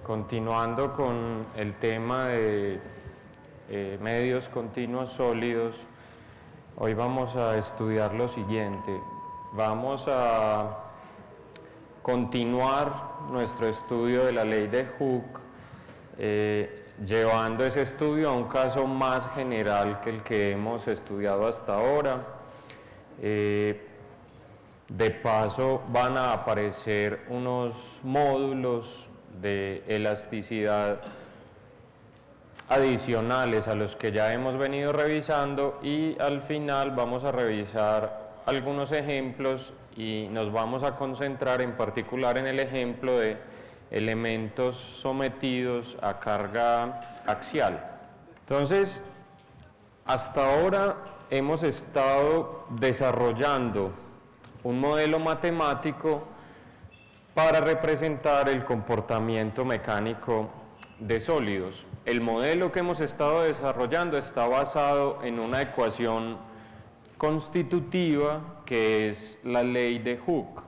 Continuando con el tema de medios continuos sólidos, hoy vamos a estudiar lo siguiente. Vamos a continuar nuestro estudio de la ley de Hooke, llevando ese estudio a un caso más general que el que hemos estudiado hasta ahora. De paso van a aparecer unos módulos de elasticidad adicionales a los que ya hemos venido revisando, y al final vamos a revisar algunos ejemplos y nos vamos a concentrar en particular en el ejemplo de elementos sometidos a carga axial. Entonces, hasta ahora hemos estado desarrollando un modelo matemático para representar el comportamiento mecánico de sólidos. El modelo que hemos estado desarrollando está basado en una ecuación constitutiva que es la ley de Hooke.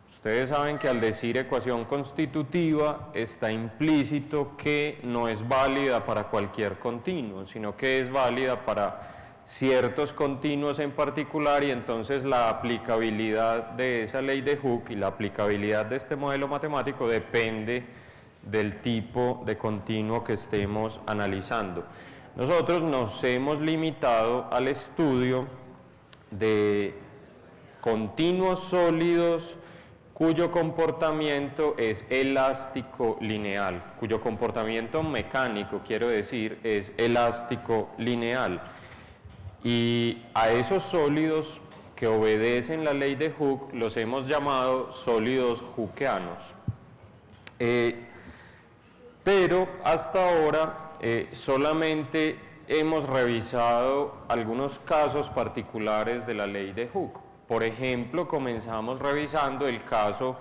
Ustedes saben que al decir ecuación constitutiva está implícito que no es válida para cualquier continuo, sino que es válida para ciertos continuos en particular, y entonces la aplicabilidad de esa ley de Hooke y la aplicabilidad de este modelo matemático depende del tipo de continuo que estemos analizando. Nosotros nos hemos limitado al estudio de continuos sólidos cuyo comportamiento es elástico lineal, cuyo comportamiento mecánico, quiero decir, es elástico lineal. Y a esos sólidos que obedecen la ley de Hooke los hemos llamado sólidos hookeanos. Pero hasta ahora solamente hemos revisado algunos casos particulares de la ley de Hooke. Por ejemplo, comenzamos revisando el caso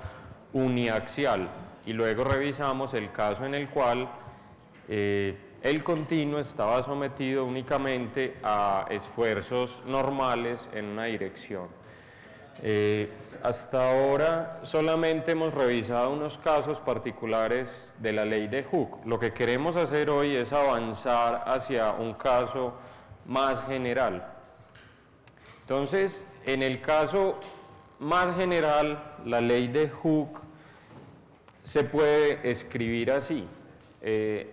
uniaxial y luego revisamos el caso en el cual el continuo estaba sometido únicamente a esfuerzos normales en una dirección. Hasta ahora solamente hemos revisado unos casos particulares de la ley de Hooke. Lo que queremos hacer hoy es avanzar hacia un caso más general. Entonces, en el caso más general, la ley de Hooke se puede escribir así.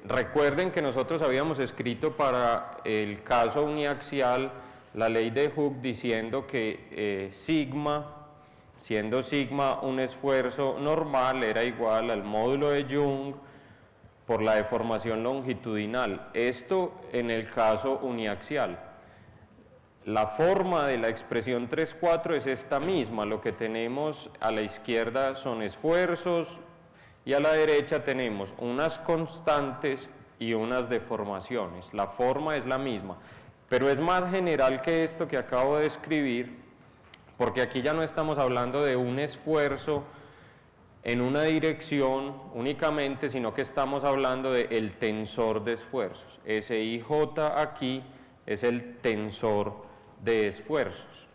Recuerden que nosotros habíamos escrito para el caso uniaxial la ley de Hooke diciendo que sigma, siendo sigma un esfuerzo normal, era igual al módulo de Young por la deformación longitudinal. Esto en el caso uniaxial. La forma de la expresión 3,4 es esta misma. Lo que tenemos a la izquierda son esfuerzos y a la derecha tenemos unas constantes y unas deformaciones. La forma es la misma, pero es más general que esto que acabo de escribir, porque aquí ya no estamos hablando de un esfuerzo en una dirección únicamente, sino que estamos hablando del tensor de esfuerzos. SIJ aquí es el tensor de esfuerzos.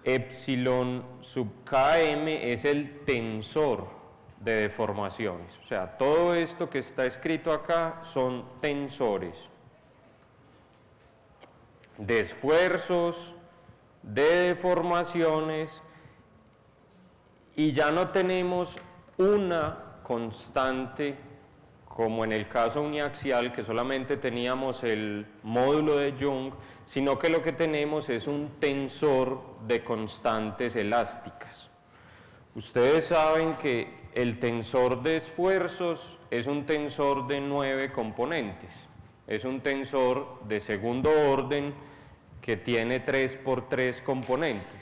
Epsilon sub km es el tensor de deformaciones. O sea, todo esto que está escrito acá son tensores de esfuerzos, de deformaciones, y ya no tenemos una constante como en el caso uniaxial, que solamente teníamos el módulo de Young, sino que lo que tenemos es un tensor de constantes elásticas. Ustedes saben que el tensor de esfuerzos es un tensor de 9 componentes. Es un tensor de segundo orden que tiene 3 por 3 componentes.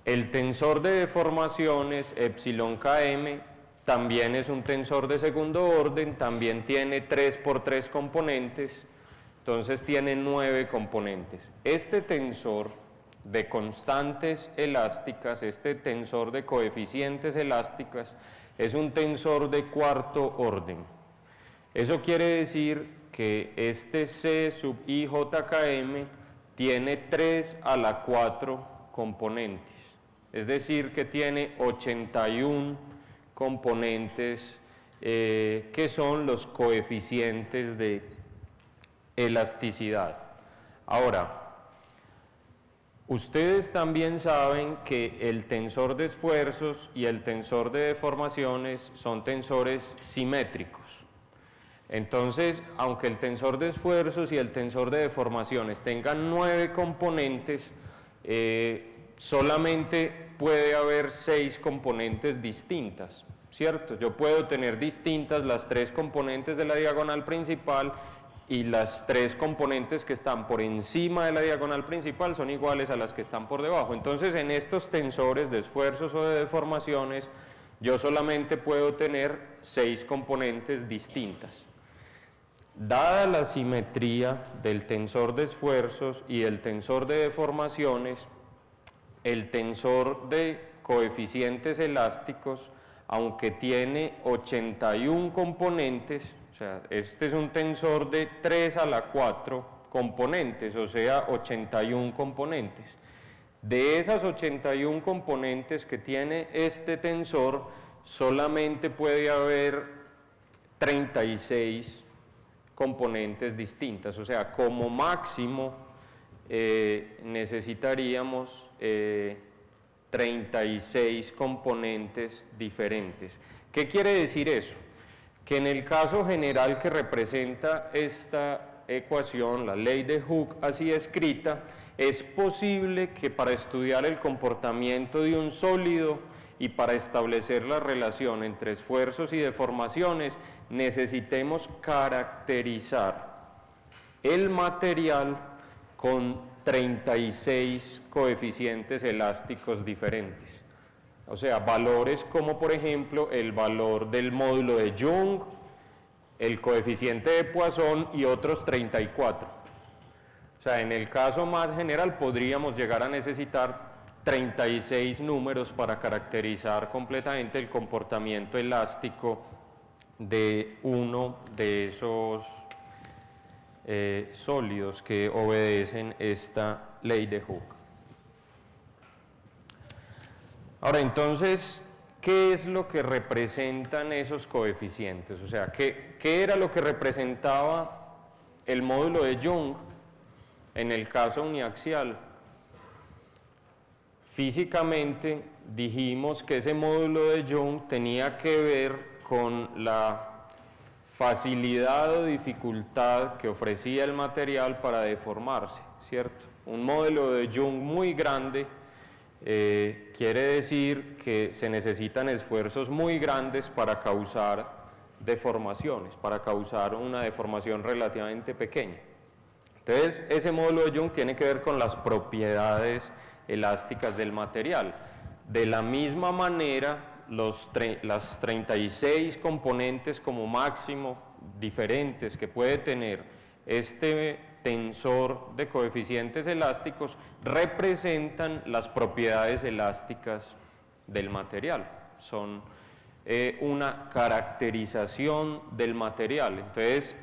El tensor de deformaciones, epsilon km, también es un tensor de segundo orden, también tiene 3 por 3 componentes, entonces tiene 9 componentes. Este tensor de constantes elásticas, este tensor de coeficientes elásticas, es un tensor de cuarto orden. Eso quiere decir que este C sub IJKM tiene 3 a la 4 componentes, es decir, que tiene 81 componentes que son los coeficientes de elasticidad. Ahora, ustedes también saben que el tensor de esfuerzos y el tensor de deformaciones son tensores simétricos. Entonces, aunque el tensor de esfuerzos y el tensor de deformaciones tengan 9 componentes, solamente puede haber 6 componentes distintas, ¿cierto? Yo puedo tener distintas las 3 componentes de la diagonal principal y las 3 componentes que están por encima de la diagonal principal son iguales a las que están por debajo. Entonces, en estos tensores de esfuerzos o de deformaciones, yo solamente puedo tener 6 componentes distintas. Dada la simetría del tensor de esfuerzos y el tensor de deformaciones, el tensor de coeficientes elásticos, aunque tiene 81 componentes, o sea, este es un tensor de 3 a la 4 componentes, o sea, 81 componentes. De esas 81 componentes que tiene este tensor, solamente puede haber 36 componentes distintas, o sea, como máximo necesitaríamos 36 componentes diferentes. ¿Qué quiere decir eso? Que en el caso general que representa esta ecuación, la ley de Hooke así escrita, es posible que para estudiar el comportamiento de un sólido y para establecer la relación entre esfuerzos y deformaciones, necesitemos caracterizar el material con 36 coeficientes elásticos diferentes. O sea, valores como por ejemplo el valor del módulo de Young, el coeficiente de Poisson y otros 34. O sea, en el caso más general podríamos llegar a necesitar 36 números para caracterizar completamente el comportamiento elástico de uno de esos sólidos que obedecen esta ley de Hooke. Ahora, entonces, ¿qué es lo que representan esos coeficientes? O sea, ¿qué era lo que representaba el módulo de Young en el caso uniaxial? Físicamente dijimos que ese módulo de Young tenía que ver con la facilidad o dificultad que ofrecía el material para deformarse, ¿cierto? Un módulo de Young muy grande quiere decir que se necesitan esfuerzos muy grandes para causar deformaciones, para causar una deformación relativamente pequeña. Entonces, ese módulo de Young tiene que ver con las propiedades elásticas del material. De la misma manera, las 36 componentes como máximo diferentes que puede tener este tensor de coeficientes elásticos representan las propiedades elásticas del material. Son una caracterización del material. Entonces,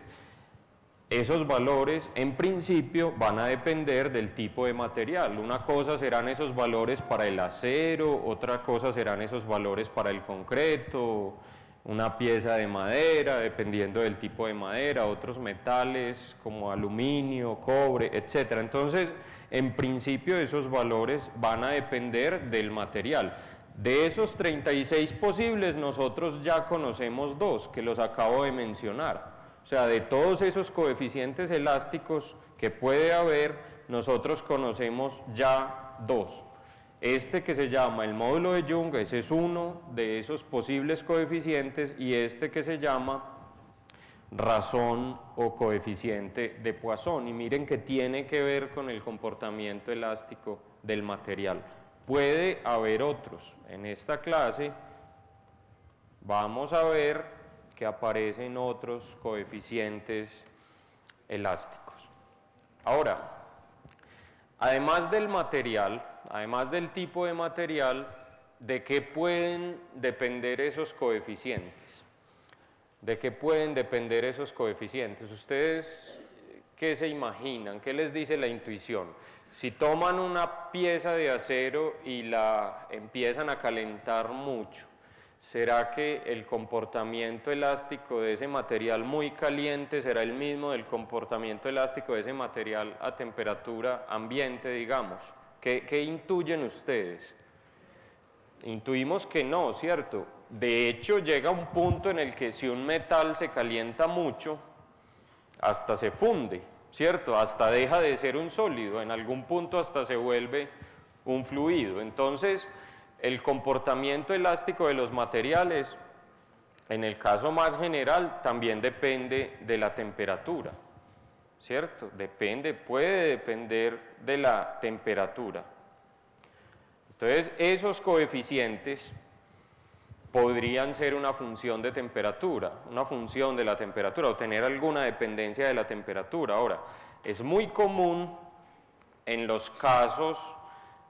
esos valores en principio van a depender del tipo de material. Una cosa serán esos valores para el acero, otra cosa serán esos valores para el concreto, una pieza de madera, dependiendo del tipo de madera, otros metales como aluminio, cobre, etc. Entonces, en principio esos valores van a depender del material. De esos 36 posibles, nosotros ya conocemos 2, que los acabo de mencionar. O sea, de todos esos coeficientes elásticos que puede haber, nosotros conocemos ya 2. Este que se llama el módulo de Young, ese es uno de esos posibles coeficientes, y este que se llama razón o coeficiente de Poisson. Y miren que tiene que ver con el comportamiento elástico del material. Puede haber otros. En esta clase vamos a ver que aparecen otros coeficientes elásticos. Ahora, además del material, además del tipo de material, ¿de qué pueden depender esos coeficientes? ¿De qué pueden depender esos coeficientes? ¿Ustedes qué se imaginan? ¿Qué les dice la intuición? Si toman una pieza de acero y la empiezan a calentar mucho, ¿Será que el comportamiento elástico de ese material muy caliente será el mismo del comportamiento elástico de ese material a temperatura ambiente, digamos? ¿Qué intuyen ustedes? Intuimos que no, ¿cierto? De hecho, llega un punto en el que si un metal se calienta mucho, hasta se funde, ¿cierto? Hasta deja de ser un sólido, en algún punto hasta se vuelve un fluido. Entonces, el comportamiento elástico de los materiales, en el caso más general, también depende de la temperatura, ¿cierto? Puede depender de la temperatura. Entonces, esos coeficientes podrían ser una función de temperatura, una función de la temperatura, o tener alguna dependencia de la temperatura. Ahora, es muy común en los casos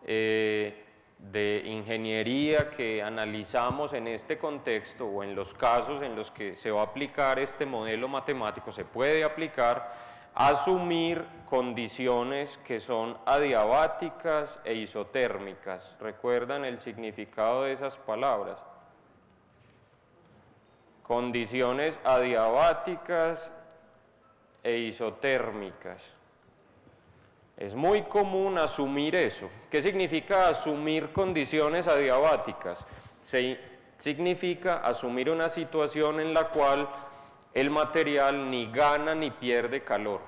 de ingeniería que analizamos en este contexto, o en los casos en los que se va a aplicar este modelo matemático, se puede aplicar, asumir condiciones que son adiabáticas e isotérmicas. ¿Recuerdan el significado de esas palabras? Condiciones adiabáticas e isotérmicas. Es muy común asumir eso. ¿Qué significa asumir condiciones adiabáticas? Significa asumir una situación en la cual el material ni gana ni pierde calor,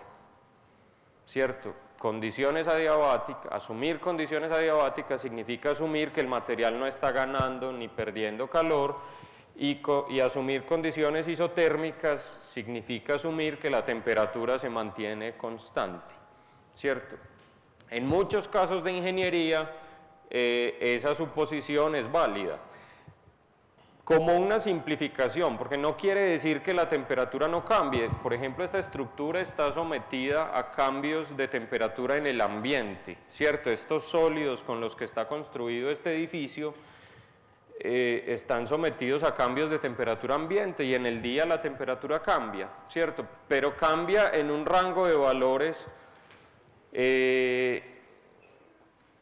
¿cierto? Condiciones adiabáticas, asumir condiciones adiabáticas significa asumir que el material no está ganando ni perdiendo calor, y asumir condiciones isotérmicas significa asumir que la temperatura se mantiene constante, ¿cierto? En muchos casos de ingeniería esa suposición es válida. Como una simplificación, porque no quiere decir que la temperatura no cambie. Por ejemplo, esta estructura está sometida a cambios de temperatura en el ambiente, ¿cierto? Estos sólidos con los que está construido este edificio están sometidos a cambios de temperatura ambiente, y en el día la temperatura cambia, ¿cierto? Pero cambia en un rango de valores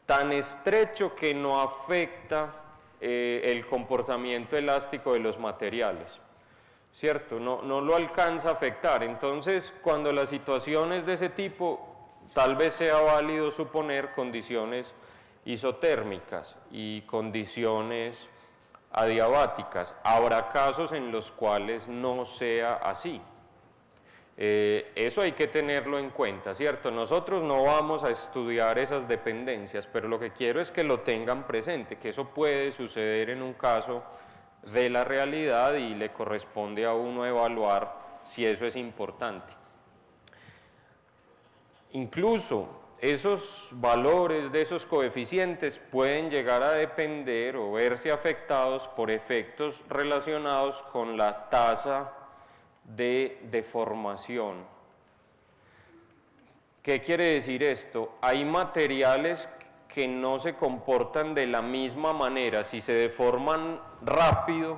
tan estrecho que no afecta el comportamiento elástico de los materiales, ¿cierto? No lo alcanza a afectar. Entonces, cuando la situación es de ese tipo, tal vez sea válido suponer condiciones isotérmicas y condiciones adiabáticas. Habrá casos en los cuales no sea así. Eso hay que tenerlo en cuenta, ¿cierto? Nosotros no vamos a estudiar esas dependencias, pero lo que quiero es que lo tengan presente, que eso puede suceder en un caso de la realidad y le corresponde a uno evaluar si eso es importante. Incluso esos valores de esos coeficientes pueden llegar a depender o verse afectados por efectos relacionados con la tasa de deformación. ¿Qué quiere decir esto? Hay materiales que no se comportan de la misma manera si se deforman rápido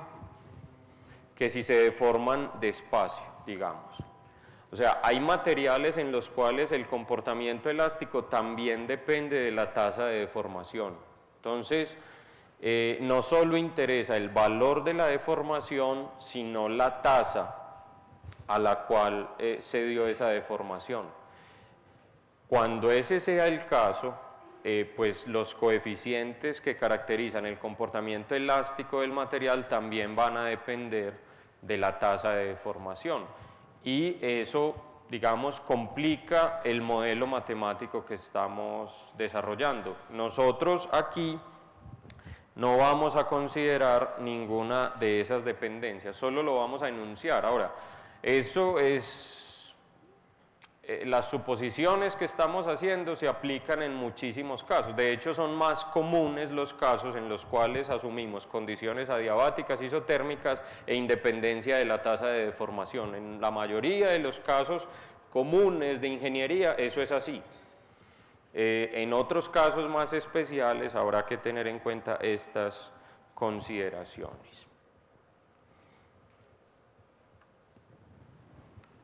que si se deforman despacio, digamos. O sea, hay materiales en los cuales el comportamiento elástico también depende de la tasa de deformación. Entonces, no solo interesa el valor de la deformación, sino la tasa a la cual se dio esa deformación. Cuando ese sea el caso, pues los coeficientes que caracterizan el comportamiento elástico del material también van a depender de la tasa de deformación. Y eso, digamos, complica el modelo matemático que estamos desarrollando. Nosotros aquí no vamos a considerar ninguna de esas dependencias, solo lo vamos a enunciar. Ahora, eso es, las suposiciones que estamos haciendo se aplican en muchísimos casos. De hecho, son más comunes los casos en los cuales asumimos condiciones adiabáticas, isotérmicas e independencia de la tasa de deformación. En la mayoría de los casos comunes de ingeniería eso es así. En otros casos más especiales habrá que tener en cuenta estas consideraciones.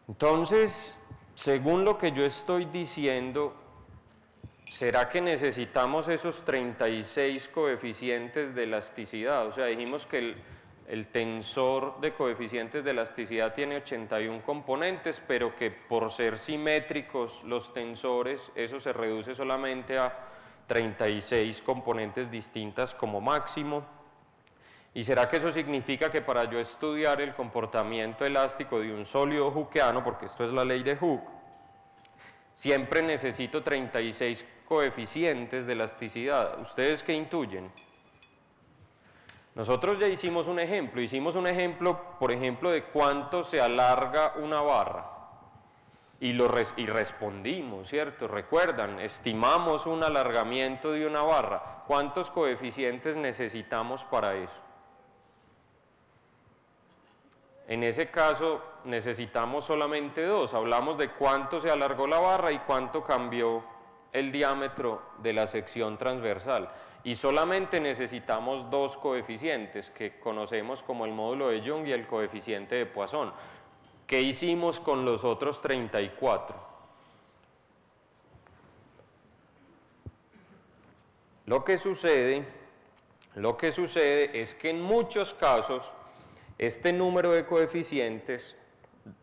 Entonces, según lo que yo estoy diciendo, ¿será que necesitamos esos 36 coeficientes de elasticidad? O sea, dijimos que el tensor de coeficientes de elasticidad tiene 81 componentes, pero que por ser simétricos los tensores, eso se reduce solamente a 36 componentes distintas como máximo. ¿Y será que eso significa que para yo estudiar el comportamiento elástico de un sólido hookeano, porque esto es la ley de Hooke, siempre necesito 36 coeficientes de elasticidad? ¿Ustedes qué intuyen? Nosotros ya hicimos un ejemplo, por ejemplo, de cuánto se alarga una barra y respondimos, ¿cierto? Recuerdan, estimamos un alargamiento de una barra. ¿Cuántos coeficientes necesitamos para eso? En ese caso necesitamos solamente 2, hablamos de cuánto se alargó la barra y cuánto cambió el diámetro de la sección transversal. Y solamente necesitamos 2 coeficientes que conocemos como el módulo de Young y el coeficiente de Poisson. ¿Qué hicimos con los otros 34? Lo que sucede es que en muchos casos este número de coeficientes,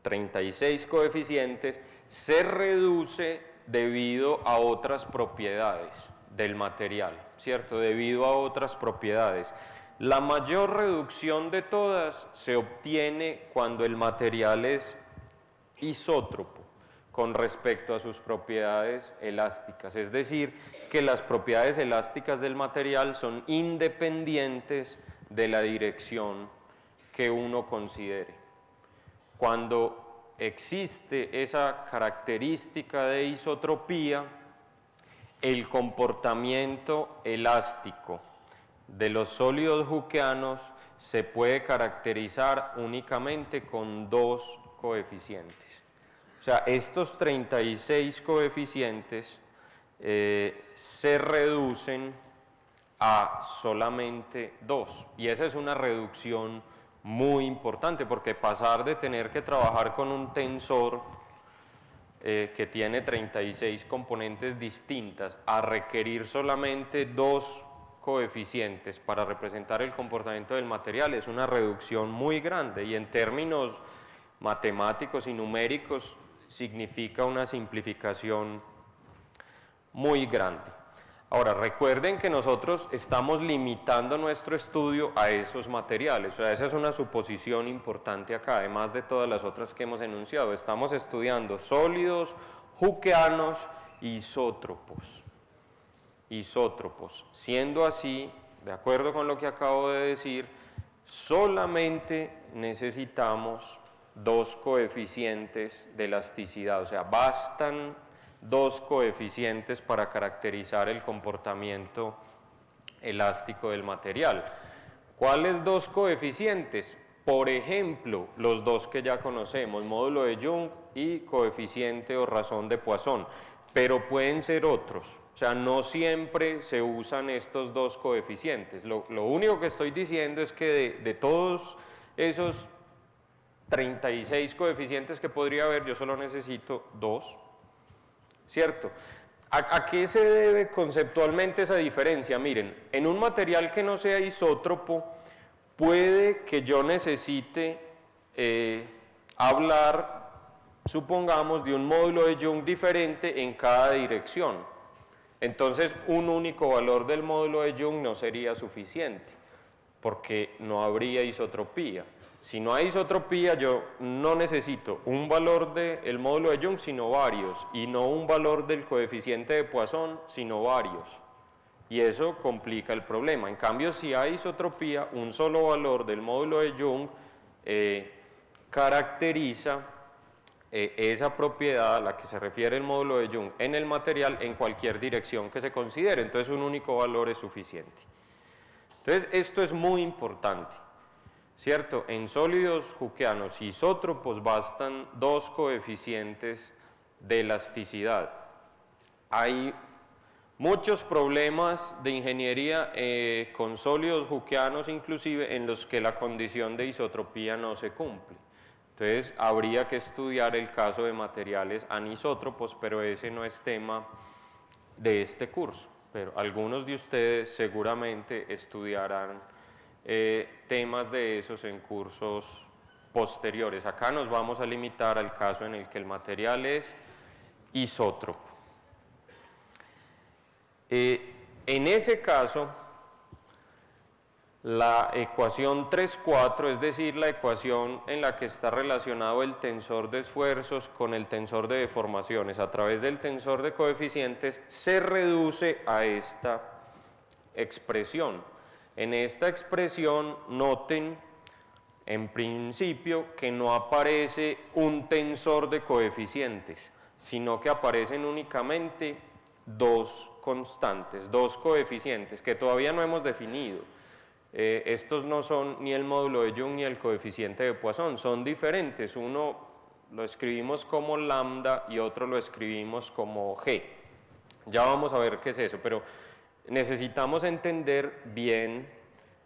36 coeficientes, se reduce debido a otras propiedades del material, ¿cierto? Debido a otras propiedades. La mayor reducción de todas se obtiene cuando el material es isótropo con respecto a sus propiedades elásticas, es decir, que las propiedades elásticas del material son independientes de la dirección que uno considere. Cuando existe esa característica de isotropía, el comportamiento elástico de los sólidos hookeanos se puede caracterizar únicamente con 2 coeficientes. O sea, estos 36 coeficientes se reducen a solamente 2, y esa es una reducción muy importante, porque pasar de tener que trabajar con un tensor que tiene 36 componentes distintas a requerir solamente 2 coeficientes para representar el comportamiento del material es una reducción muy grande, y en términos matemáticos y numéricos significa una simplificación muy grande. Ahora, recuerden que nosotros estamos limitando nuestro estudio a esos materiales, o sea, esa es una suposición importante acá, además de todas las otras que hemos enunciado. Estamos estudiando sólidos, hookeanos, isótropos. Siendo así, de acuerdo con lo que acabo de decir, solamente necesitamos 2 coeficientes de elasticidad, o sea, bastan 2 coeficientes para caracterizar el comportamiento elástico del material. ¿Cuáles 2 coeficientes? Por ejemplo, los 2 que ya conocemos, módulo de Young y coeficiente o razón de Poisson, pero pueden ser otros, o sea, no siempre se usan estos 2 coeficientes. Lo único que estoy diciendo es que de todos esos 36 coeficientes que podría haber, yo solo necesito 2, ¿cierto? ¿A qué se debe conceptualmente esa diferencia? Miren, en un material que no sea isótropo, puede que yo necesite hablar, supongamos, de un módulo de Young diferente en cada dirección. Entonces, un único valor del módulo de Young no sería suficiente, porque no habría isotropía. Si no hay isotropía, yo no necesito un valor del módulo de Young, sino varios, y no un valor del coeficiente de Poisson, sino varios. Y eso complica el problema. En cambio, si hay isotropía, un solo valor del módulo de Young caracteriza esa propiedad a la que se refiere el módulo de Young en el material en cualquier dirección que se considere. Entonces, un único valor es suficiente. Entonces, esto es muy importante, ¿cierto? En sólidos hookeanos isótropos bastan 2 coeficientes de elasticidad. Hay muchos problemas de ingeniería con sólidos hookeanos inclusive en los que la condición de isotropía no se cumple. Entonces habría que estudiar el caso de materiales anisótropos, pero ese no es tema de este curso. Pero algunos de ustedes seguramente estudiarán temas de esos en cursos posteriores. Acá nos vamos a limitar al caso en el que el material es isótropo. En ese caso, la ecuación 3,4, es decir, la ecuación en la que está relacionado el tensor de esfuerzos con el tensor de deformaciones a través del tensor de coeficientes, se reduce a esta expresión. En esta expresión, noten en principio que no aparece un tensor de coeficientes, sino que aparecen únicamente dos constantes, dos coeficientes que todavía no hemos definido. Estos no son ni el módulo de Young ni el coeficiente de Poisson, son diferentes. Uno lo escribimos como lambda y otro lo escribimos como g. Ya vamos a ver qué es eso, pero necesitamos entender bien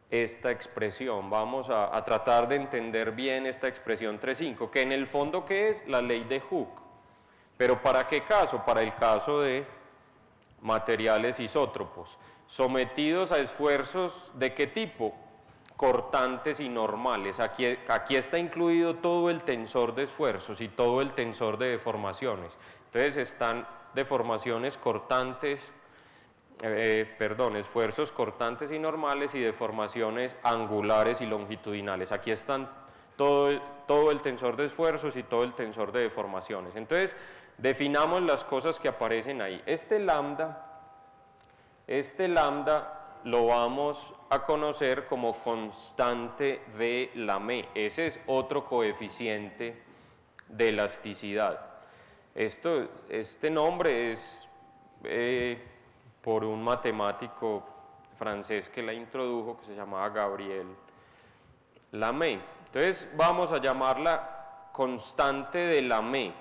esta expresión. Vamos a tratar de entender bien esta expresión 3,5, que en el fondo, ¿qué es? La ley de Hooke. ¿Pero para qué caso? Para el caso de materiales isótropos, sometidos a esfuerzos ¿de qué tipo? Cortantes y normales. Aquí está incluido todo el tensor de esfuerzos y todo el tensor de deformaciones. Entonces están deformaciones cortantes, esfuerzos cortantes y normales y deformaciones angulares y longitudinales. Aquí están todo el tensor de esfuerzos y todo el tensor de deformaciones. Entonces, definamos las cosas que aparecen ahí. Este lambda lo vamos a conocer como constante de Lamé. Ese es otro coeficiente de elasticidad. Este nombre es por un matemático francés que la introdujo, que se llamaba Gabriel Lamé. Entonces vamos a llamarla constante de Lamé,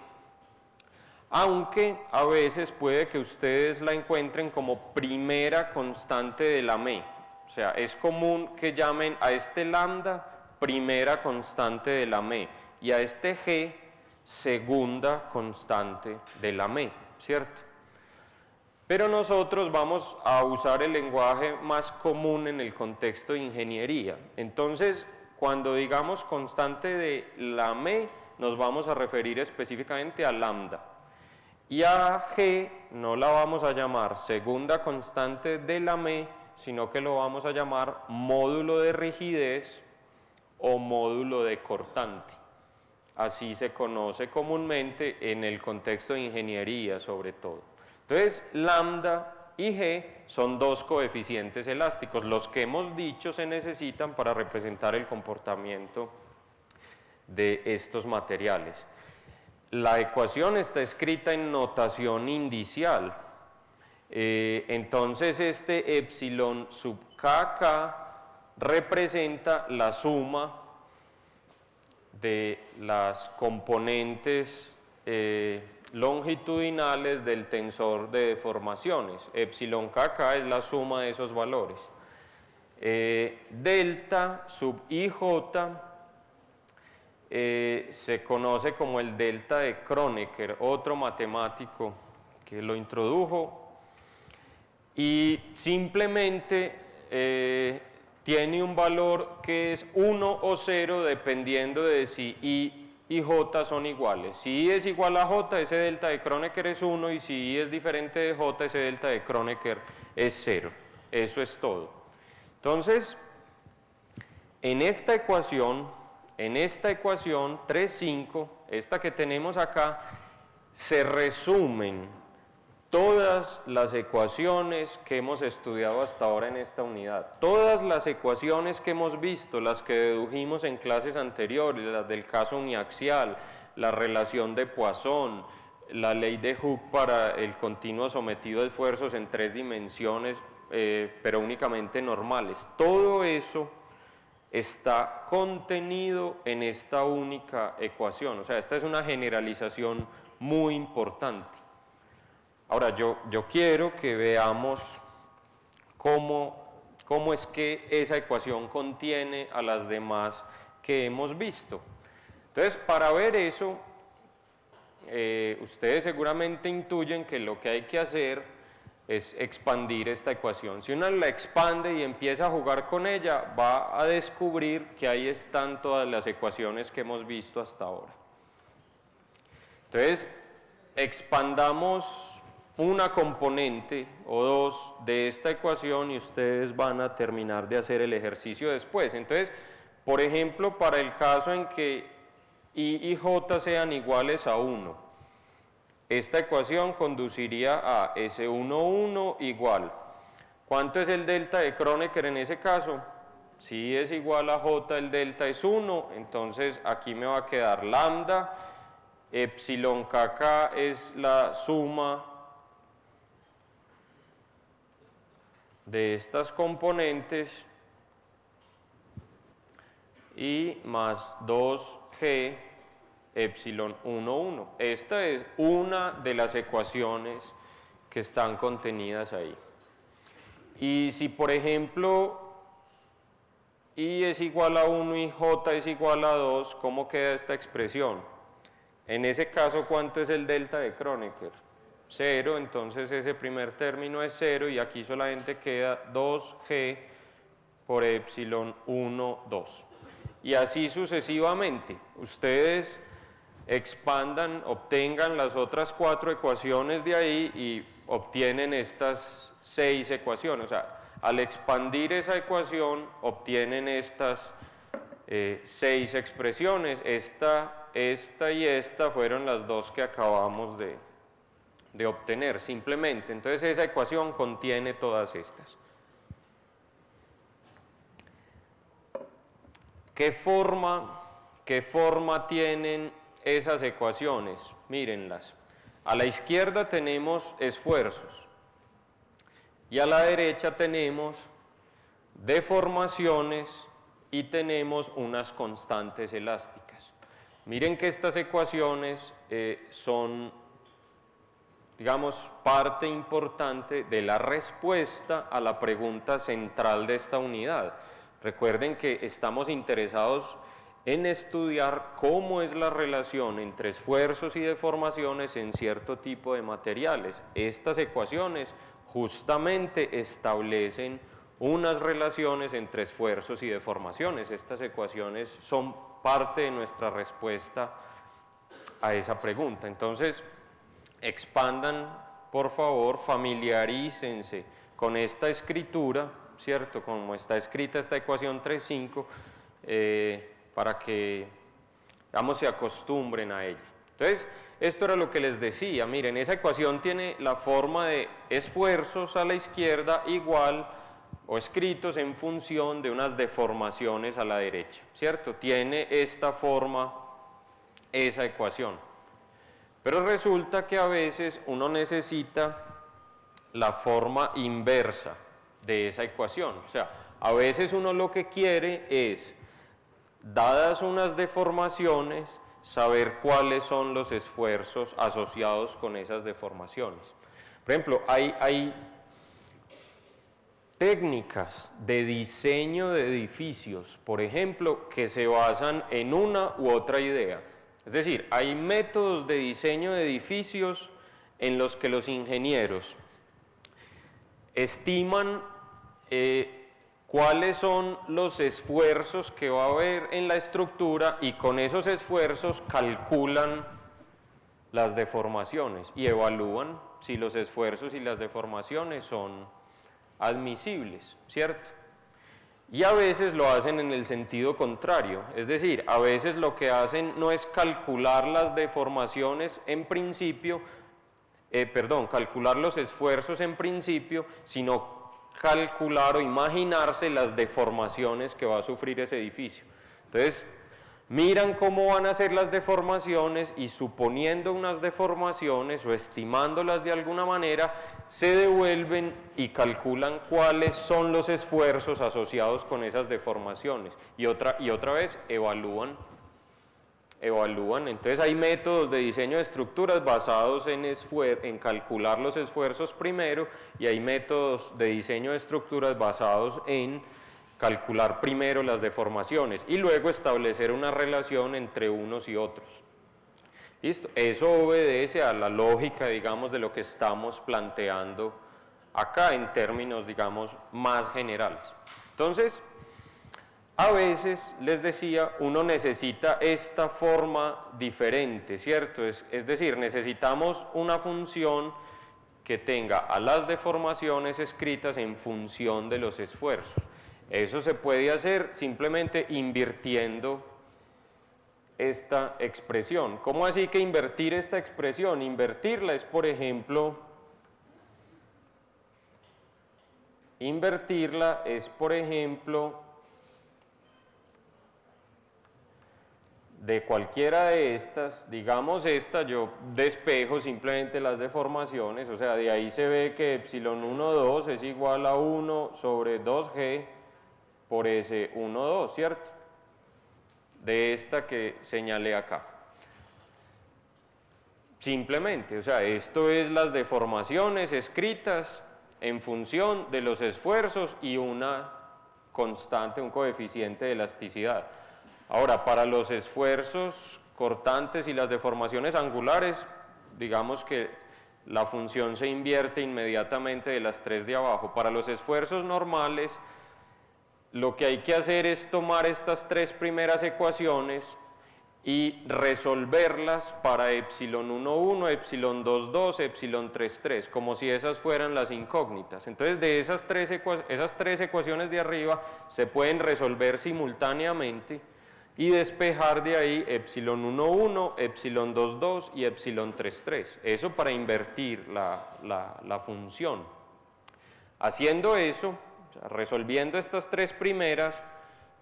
aunque a veces puede que ustedes la encuentren como primera constante de Lamé. O sea, es común que llamen a este lambda primera constante de Lamé y a este g segunda constante de Lamé, ¿cierto? Pero nosotros vamos a usar el lenguaje más común en el contexto de ingeniería. Entonces, cuando digamos constante de Lamé, nos vamos a referir específicamente a lambda. Y a g no la vamos a llamar segunda constante de Lamé, sino que lo vamos a llamar módulo de rigidez o módulo de cortante. Así se conoce comúnmente en el contexto de ingeniería, sobre todo. Entonces, lambda y g son dos coeficientes elásticos, los que hemos dicho se necesitan para representar el comportamiento de estos materiales. La ecuación está escrita en notación indicial, entonces este epsilon sub kk representa la suma de las componentes longitudinales del tensor de deformaciones. Epsilon kk es la suma de esos valores. Delta sub ij se conoce como el delta de Kronecker, otro matemático que lo introdujo, y simplemente tiene un valor que es 1 o 0 dependiendo de si I y J son iguales. Si I es igual a J, ese delta de Kronecker es 1, y si I es diferente de J, ese delta de Kronecker es 0. Eso es todo. Entonces, en esta ecuación 3,5, esta que tenemos acá, se resumen todas las ecuaciones que hemos estudiado hasta ahora en esta unidad. Todas las ecuaciones que hemos visto, las que dedujimos en clases anteriores, las del caso uniaxial, la relación de Poisson, la ley de Hooke para el continuo sometido a esfuerzos en 3 dimensiones, pero únicamente normales. Todo eso está contenido en esta única ecuación. O sea, esta es una generalización muy importante. Ahora, yo quiero que veamos cómo es que esa ecuación contiene a las demás que hemos visto. Entonces, para ver eso, ustedes seguramente intuyen que lo que hay que hacer es expandir esta ecuación. Si uno la expande y empieza a jugar con ella, va a descubrir que ahí están todas las ecuaciones que hemos visto hasta ahora. Entonces, expandamos una componente o dos de esta ecuación y ustedes van a terminar de hacer el ejercicio después. Entonces, por ejemplo, para el caso en que I y J sean iguales a 1, esta ecuación conduciría a S11 igual. ¿Cuánto es el delta de Kronecker en ese caso? Si es igual a J, el delta es 1, entonces aquí me va a quedar lambda, epsilon kk es la suma de estas componentes y más 2g epsilon 1, 1. Esta es una de las ecuaciones que están contenidas ahí. Y si por ejemplo I es igual a 1 y J es igual a 2, ¿cómo queda esta expresión? En ese caso, ¿cuánto es el delta de Kronecker? 0, entonces ese primer término es 0 y aquí solamente queda 2g por epsilon 1, 2. Y así sucesivamente. Ustedes expandan, obtengan las otras 4 ecuaciones de ahí y obtienen estas 6 ecuaciones. O sea, al expandir esa ecuación obtienen estas 6 expresiones. Esta y esta fueron las dos que acabamos de obtener simplemente. Entonces esa ecuación contiene todas estas. ¿Qué forma tienen esas ecuaciones? Mírenlas. A la izquierda tenemos esfuerzos y a la derecha tenemos deformaciones y tenemos unas constantes elásticas. Miren que estas ecuaciones son, digamos, parte importante de la respuesta a la pregunta central de esta unidad. Recuerden que estamos interesados en estudiar cómo es la relación entre esfuerzos y deformaciones en cierto tipo de materiales. Estas ecuaciones justamente establecen unas relaciones entre esfuerzos y deformaciones. Estas ecuaciones son parte de nuestra respuesta a esa pregunta. Entonces, expandan, por favor, familiarícense con esta escritura, ¿cierto? Como está escrita esta ecuación 3,5, para que, digamos, se acostumbren a ella. Entonces, esto era lo que les decía. Miren, esa ecuación tiene la forma de esfuerzos a la izquierda igual o escritos en función de unas deformaciones a la derecha, ¿cierto? Tiene esta forma esa ecuación. Pero resulta que a veces uno necesita la forma inversa de esa ecuación. O sea, a veces uno lo que quiere es, dadas unas deformaciones, saber cuáles son los esfuerzos asociados con esas deformaciones. Por ejemplo, hay técnicas de diseño de edificios, por ejemplo, que se basan en una u otra idea. Es decir, hay métodos de diseño de edificios en los que los ingenieros estiman cuáles son los esfuerzos que va a haber en la estructura y con esos esfuerzos calculan las deformaciones y evalúan si los esfuerzos y las deformaciones son admisibles, ¿cierto? Y a veces lo hacen en el sentido contrario, es decir, a veces lo que hacen no es calcular las deformaciones en principio, calcular los esfuerzos en principio, sino calcular o imaginarse las deformaciones que va a sufrir ese edificio. Entonces, miran cómo van a ser las deformaciones y suponiendo unas deformaciones o estimándolas de alguna manera, se devuelven y calculan cuáles son los esfuerzos asociados con esas deformaciones y otra vez evalúan. Entonces hay métodos de diseño de estructuras basados en calcular los esfuerzos primero y hay métodos de diseño de estructuras basados en calcular primero las deformaciones y luego establecer una relación entre unos y otros. ¿Listo? Eso obedece a la lógica, digamos, de lo que estamos planteando acá en términos, digamos, más generales. Entonces, a veces, les decía, uno necesita esta forma diferente, ¿cierto? Es decir, necesitamos una función que tenga a las deformaciones escritas en función de los esfuerzos. Eso se puede hacer simplemente invirtiendo esta expresión. ¿Cómo así que invertir esta expresión? Invertirla es, por ejemplo, de cualquiera de estas, digamos esta, yo despejo simplemente las deformaciones, o sea, de ahí se ve que epsilon 1, 2 es igual a 1 sobre 2g por ese 1, 2, ¿cierto? De esta que señalé acá. Simplemente, o sea, esto es las deformaciones escritas en función de los esfuerzos y una constante, un coeficiente de elasticidad. Ahora, para los esfuerzos cortantes y las deformaciones angulares, digamos que la función se invierte inmediatamente de las tres de abajo. Para los esfuerzos normales, lo que hay que hacer es tomar estas tres primeras ecuaciones y resolverlas para epsilon 1, 1, epsilon 2, 2, epsilon 3, 3, como si esas fueran las incógnitas. Entonces, de esas tres ecuaciones de arriba se pueden resolver simultáneamente y despejar de ahí epsilon 1, 1, epsilon 2, 2 y epsilon 3, 3. Eso para invertir la función. Haciendo eso, o sea, resolviendo estas tres primeras,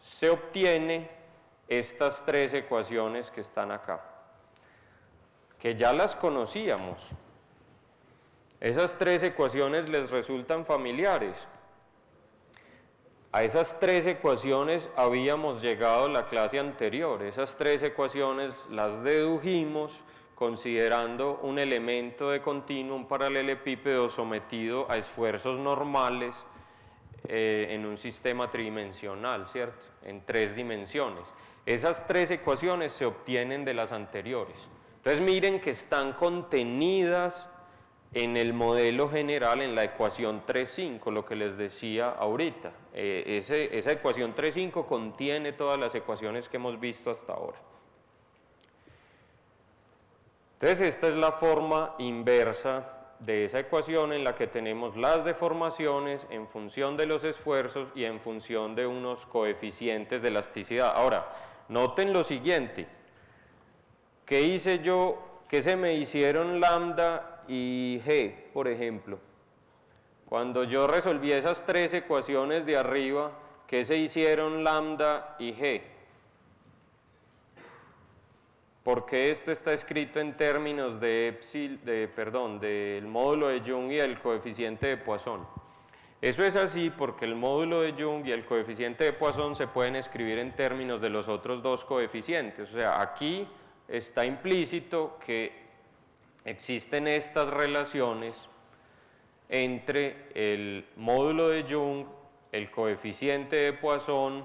se obtiene estas tres ecuaciones que están acá, que ya las conocíamos. Esas tres ecuaciones les resultan familiares. A esas tres ecuaciones habíamos llegado la clase anterior. Esas tres ecuaciones las dedujimos considerando un elemento de continuo, un paralelepípedo sometido a esfuerzos normales en un sistema tridimensional, ¿cierto? En 3 dimensiones. Esas tres ecuaciones se obtienen de las anteriores. Entonces miren que están contenidas en el modelo general, en la ecuación 3.5, lo que les decía ahorita. Esa ecuación 3.5 contiene todas las ecuaciones que hemos visto hasta ahora. Entonces esta es la forma inversa de esa ecuación en la que tenemos las deformaciones en función de los esfuerzos y en función de unos coeficientes de elasticidad. Ahora, noten lo siguiente. ¿Qué hice yo? ¿Qué se me hicieron lambda y g, por ejemplo? Cuando yo resolví esas tres ecuaciones de arriba, ¿qué se hicieron lambda y g? Porque esto está escrito en términos del módulo de Young y el coeficiente de Poisson. Eso es así porque el módulo de Young y el coeficiente de Poisson se pueden escribir en términos de los otros dos coeficientes. O sea, aquí está implícito que existen estas relaciones entre el módulo de Young, el coeficiente de Poisson,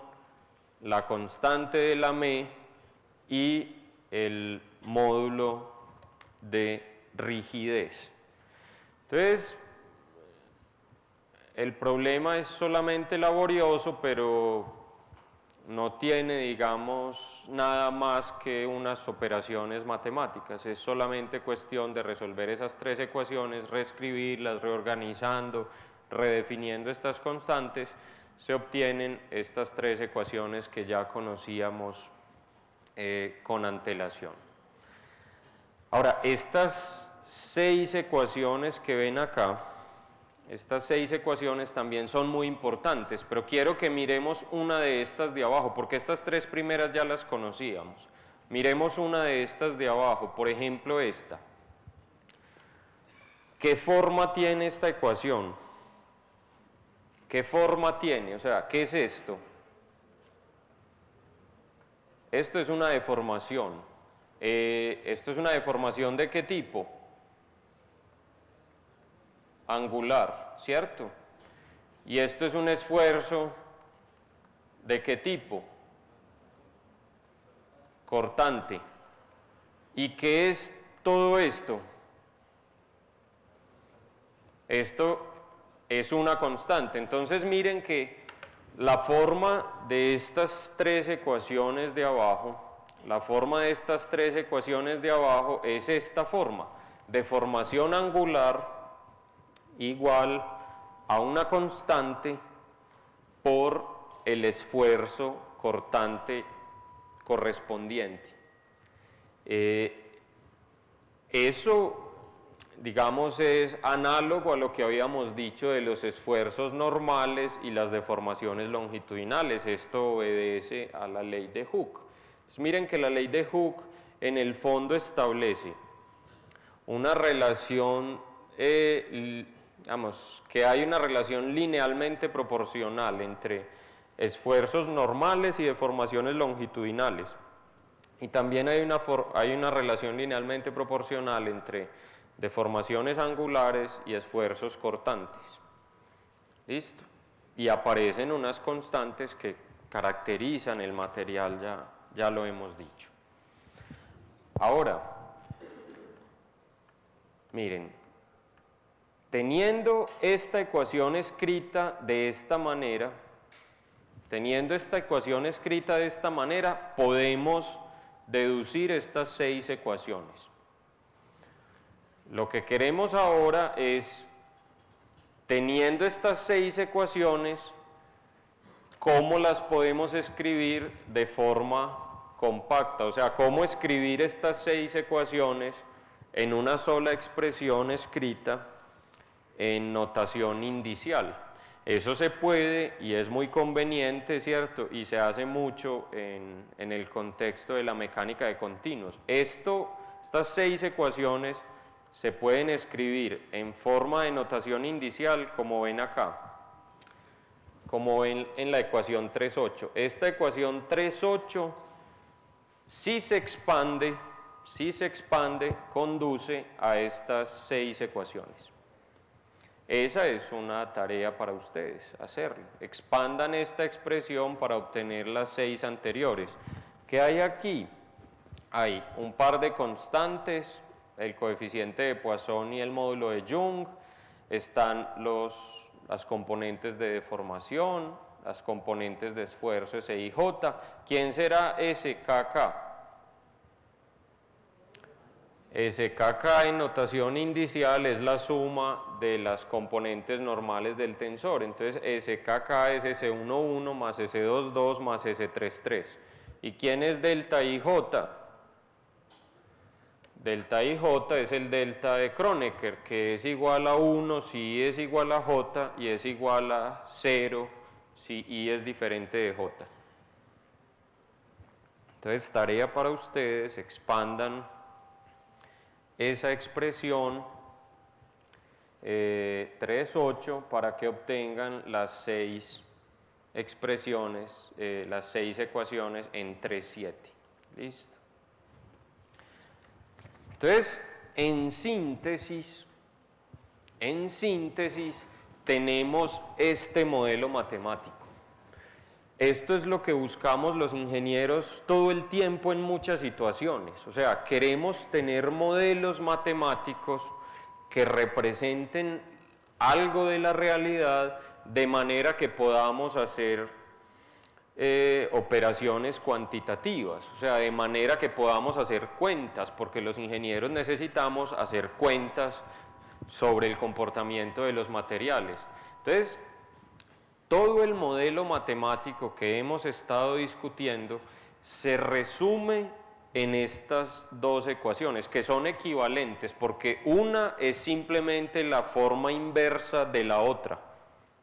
la constante de Lamé y el módulo de rigidez. Entonces, el problema es solamente laborioso, pero no tiene, digamos, nada más que unas operaciones matemáticas. Es solamente cuestión de resolver esas tres ecuaciones, reescribirlas, reorganizando, redefiniendo estas constantes, se obtienen estas tres ecuaciones que ya conocíamos con antelación. Ahora, estas 6 ecuaciones que ven acá, estas 6 ecuaciones también son muy importantes, pero quiero que miremos una de estas de abajo, porque estas tres primeras ya las conocíamos. Miremos una de estas de abajo, por ejemplo esta. ¿Qué forma tiene esta ecuación? ¿Qué forma tiene? O sea, ¿qué es esto? Esto es una deformación. ¿Esto es una deformación de qué tipo? Angular, ¿cierto? Y esto es un esfuerzo ¿de qué tipo? Cortante. ¿Y qué es todo esto? Esto es una constante. Entonces miren que la forma de estas tres ecuaciones de abajo, es esta forma: deformación angular igual a una constante por el esfuerzo cortante correspondiente. Eso, digamos, es análogo a lo que habíamos dicho de los esfuerzos normales y las deformaciones longitudinales. Esto obedece a la ley de Hooke. Entonces, miren que la ley de Hooke en el fondo establece una relación, digamos, que hay una relación linealmente proporcional entre esfuerzos normales y deformaciones longitudinales. Y también hay una relación linealmente proporcional entre deformaciones angulares y esfuerzos cortantes. ¿Listo? Y aparecen unas constantes que caracterizan el material, ya lo hemos dicho. Ahora, miren, teniendo esta ecuación escrita de esta manera, podemos deducir estas 6 ecuaciones. Lo que queremos ahora es, teniendo estas 6 ecuaciones, ¿cómo las podemos escribir de forma compacta? O sea, ¿cómo escribir estas 6 ecuaciones en una sola expresión escrita en notación indicial? Eso se puede y es muy conveniente, ¿cierto? Y se hace mucho en el contexto de la mecánica de continuos. Estas 6 ecuaciones se pueden escribir en forma de notación indicial, como ven acá, como ven en la ecuación 3.8. Esta ecuación 3.8, si se expande, conduce a estas 6 ecuaciones. Esa es una tarea para ustedes, hacerlo. Expandan esta expresión para obtener las 6 anteriores. ¿Qué hay aquí? Hay un par de constantes, el coeficiente de Poisson y el módulo de Young, están las componentes de deformación, las componentes de esfuerzo SI y J. ¿Quién será SKK? SKK en notación indicial es la suma de las componentes normales del tensor. Entonces SKK es S11 más S22 más S33. ¿Y quién es delta IJ? Delta IJ es el delta de Kronecker, que es igual a 1 si I es igual a J y es igual a 0 si I es diferente de J. Entonces, tarea para ustedes: expandan esa expresión 3.8 para que obtengan las 6 expresiones, las 6 ecuaciones en 3.7. ¿Listo? Entonces, en síntesis, tenemos este modelo matemático. Esto es lo que buscamos los ingenieros todo el tiempo en muchas situaciones. O sea, queremos tener modelos matemáticos que representen algo de la realidad de manera que podamos hacer operaciones cuantitativas, o sea, de manera que podamos hacer cuentas, porque los ingenieros necesitamos hacer cuentas sobre el comportamiento de los materiales. Entonces, todo el modelo matemático que hemos estado discutiendo se resume en estas 2 ecuaciones, que son equivalentes, porque una es simplemente la forma inversa de la otra,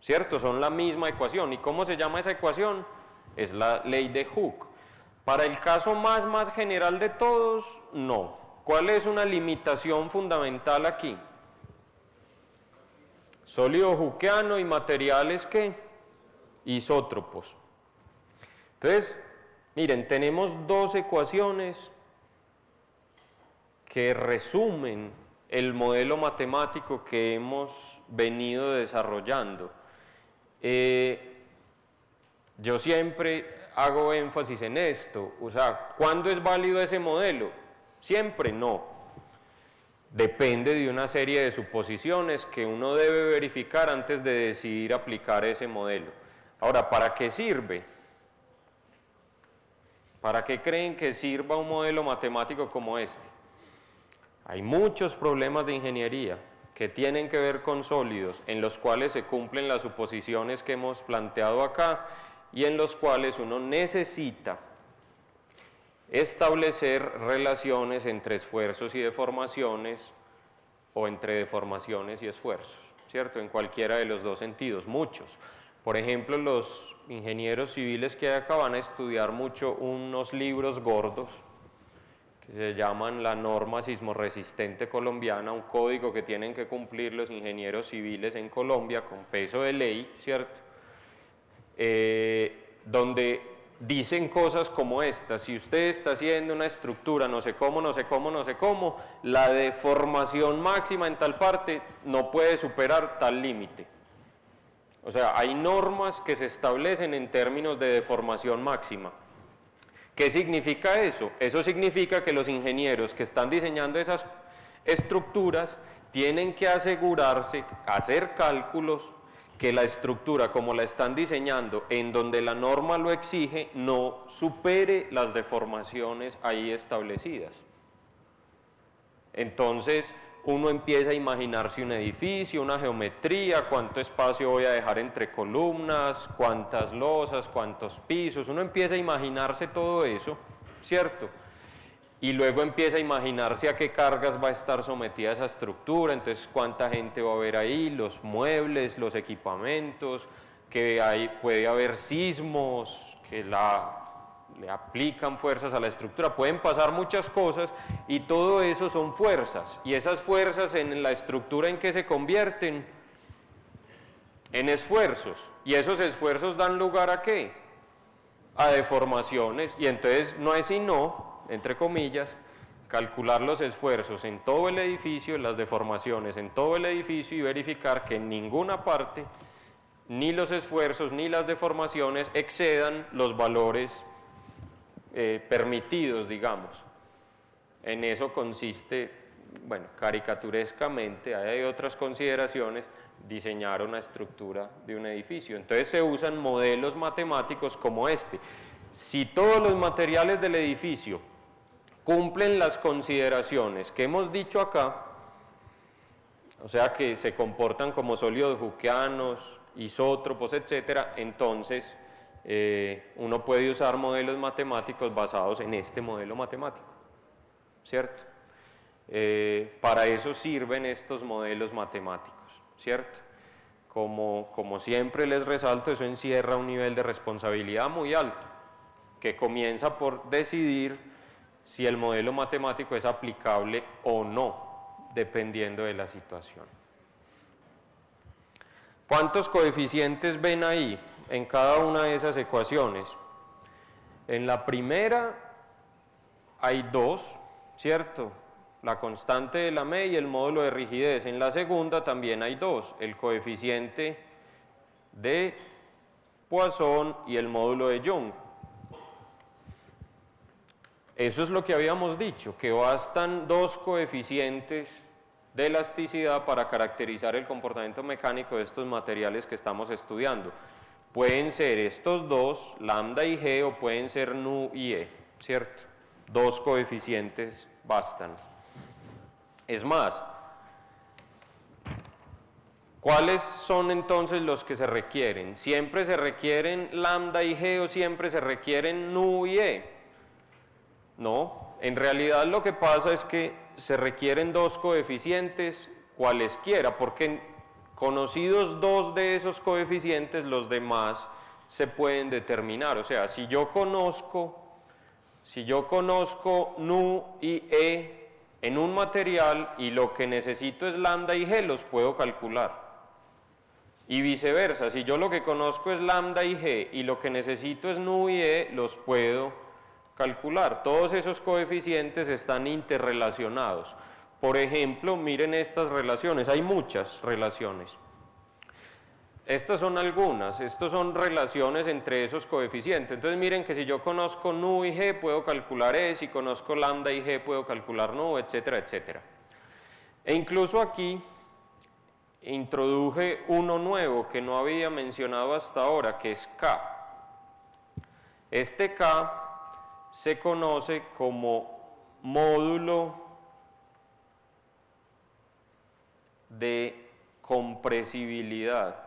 ¿cierto? Son la misma ecuación. ¿Y cómo se llama esa ecuación? Es la ley de Hooke. Para el caso más general de todos, no. ¿Cuál es una limitación fundamental aquí? Sólido hookeano y materiales ¿qué? Isótropos. Entonces, miren, tenemos 2 ecuaciones que resumen el modelo matemático que hemos venido desarrollando. Yo siempre hago énfasis en esto, o sea, ¿cuándo es válido ese modelo? Siempre no. depende de una serie de suposiciones que uno debe verificar antes de decidir aplicar ese modelo. Ahora, ¿para qué sirve? ¿Para qué creen que sirva un modelo matemático como este? Hay muchos problemas de ingeniería que tienen que ver con sólidos, en los cuales se cumplen las suposiciones que hemos planteado acá y en los cuales uno necesita establecer relaciones entre esfuerzos y deformaciones o entre deformaciones y esfuerzos, ¿cierto? En cualquiera de los dos sentidos, muchos. Por ejemplo, los ingenieros civiles que hay acá van a estudiar mucho unos libros gordos que se llaman la norma sismorresistente colombiana, un código que tienen que cumplir los ingenieros civiles en Colombia con peso de ley, ¿cierto? Donde dicen cosas como esta: si usted está haciendo una estructura, no sé cómo, la deformación máxima en tal parte no puede superar tal límite. O sea, hay normas que se establecen en términos de deformación máxima. ¿Qué significa eso? Eso significa que los ingenieros que están diseñando esas estructuras tienen que asegurarse, hacer cálculos, que la estructura como la están diseñando, en donde la norma lo exige, no supere las deformaciones ahí establecidas. Entonces, uno empieza a imaginarse un edificio, una geometría, cuánto espacio voy a dejar entre columnas, cuántas losas, cuántos pisos, uno empieza a imaginarse todo eso, ¿cierto? Y luego empieza a imaginarse a qué cargas va a estar sometida esa estructura, entonces cuánta gente va a haber ahí, los muebles, los equipamientos, que puede haber sismos, que le aplican fuerzas a la estructura, pueden pasar muchas cosas y todo eso son fuerzas, y esas fuerzas en la estructura en que se convierten en esfuerzos, y esos esfuerzos dan lugar ¿a qué? A deformaciones, y entonces no es sino, entre comillas, calcular los esfuerzos en todo el edificio, las deformaciones en todo el edificio y verificar que en ninguna parte ni los esfuerzos ni las deformaciones excedan los valores permitidos, digamos. En eso consiste, bueno, caricaturescamente, hay otras consideraciones, diseñar una estructura de un edificio. Entonces se usan modelos matemáticos como este. Si todos los materiales del edificio cumplen las consideraciones que hemos dicho acá, o sea que se comportan como sólidos hookeanos, isótropos, etcétera, entonces uno puede usar modelos matemáticos basados en este modelo matemático, ¿cierto? Para eso sirven estos modelos matemáticos, ¿cierto? Como siempre les resalto, eso encierra un nivel de responsabilidad muy alto, que comienza por decidir si el modelo matemático es aplicable o no, dependiendo de la situación. ¿Cuántos coeficientes ven ahí en cada una de esas ecuaciones? En la primera hay dos, ¿cierto? La constante de Lamé y el módulo de rigidez. En la segunda también hay dos, el coeficiente de Poisson y el módulo de Young. Eso es lo que habíamos dicho, que bastan dos coeficientes de elasticidad para caracterizar el comportamiento mecánico de estos materiales que estamos estudiando. Pueden ser estos dos, lambda y g, o pueden ser nu y e, ¿cierto? Dos coeficientes bastan. Es más, ¿cuáles son entonces los que se requieren? ¿Siempre se requieren lambda y g o siempre se requieren nu y e? No, en realidad lo que pasa es que se requieren dos coeficientes cualesquiera, porque conocidos dos de esos coeficientes, los demás se pueden determinar. O sea, si yo conozco nu y e en un material y lo que necesito es lambda y g, los puedo calcular. Y viceversa, si yo lo que conozco es lambda y g y lo que necesito es nu y e, los puedo calcular. Todos esos coeficientes están interrelacionados. Por ejemplo, miren estas relaciones, hay muchas relaciones. Estas son algunas, estas son relaciones entre esos coeficientes. Entonces miren que si yo conozco nu y g puedo calcular e, si conozco lambda y g puedo calcular nu, etcétera, etcétera. E incluso aquí introduje uno nuevo que no había mencionado hasta ahora, que es K. Este K se conoce como módulo de compresibilidad.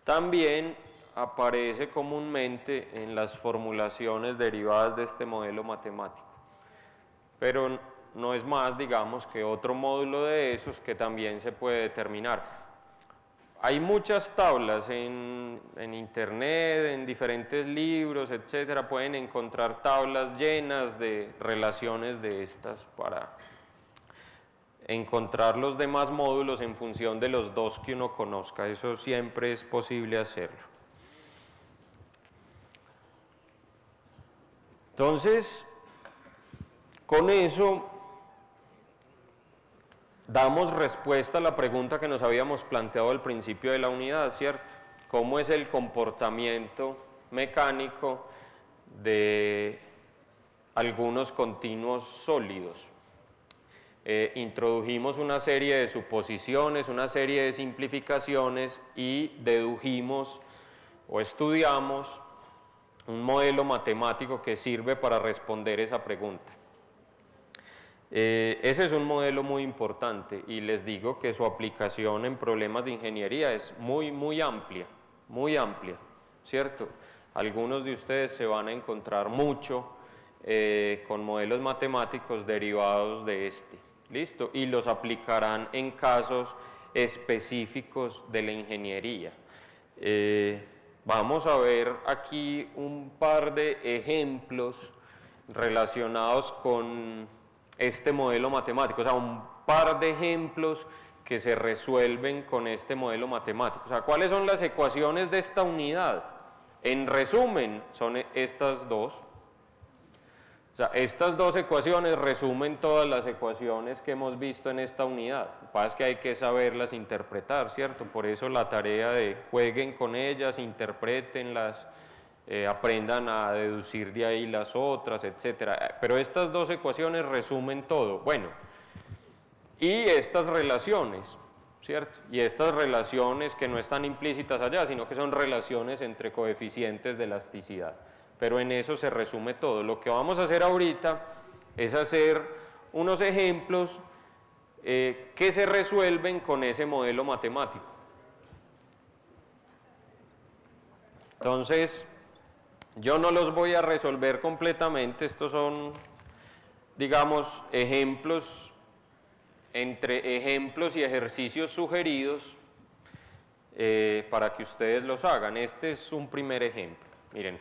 También aparece comúnmente en las formulaciones derivadas de este modelo matemático, pero no es más, digamos, que otro módulo de esos que también se puede determinar. Hay muchas tablas en internet, en diferentes libros, etcétera, pueden encontrar tablas llenas de relaciones de estas para encontrar los demás módulos en función de los dos que uno conozca. Eso siempre es posible hacerlo. Entonces, con eso damos respuesta a la pregunta que nos habíamos planteado al principio de la unidad, ¿cierto? ¿Cómo es el comportamiento mecánico de algunos continuos sólidos? Introdujimos una serie de suposiciones, una serie de simplificaciones y dedujimos o estudiamos un modelo matemático que sirve para responder esa pregunta. Ese es un modelo muy importante y les digo que su aplicación en problemas de ingeniería es muy amplia, ¿cierto? Algunos de ustedes se van a encontrar mucho con modelos matemáticos derivados de este, ¿listo? Y los aplicarán en casos específicos de la ingeniería. Vamos a ver aquí un par de ejemplos relacionados con este modelo matemático, o sea, un par de ejemplos que se resuelven con este modelo matemático. O sea, ¿cuáles son las ecuaciones de esta unidad? En resumen, son estas dos. O sea, estas dos ecuaciones resumen todas las ecuaciones que hemos visto en esta unidad. Lo que pasa es que hay que saberlas interpretar, ¿cierto? Por eso la tarea de jueguen con ellas, interprétenlas, aprendan a deducir de ahí las otras, etcétera. Pero estas dos ecuaciones resumen todo. Bueno, y estas relaciones, ¿cierto? Y estas relaciones que no están implícitas allá, sino que son relaciones entre coeficientes de elasticidad. Pero en eso se resume todo. Lo que vamos a hacer ahorita es hacer unos ejemplos que se resuelven con ese modelo matemático. Entonces, yo no los voy a resolver completamente, estos son, digamos, ejemplos, entre ejemplos y ejercicios sugeridos para que ustedes los hagan. Este es un primer ejemplo. Miren,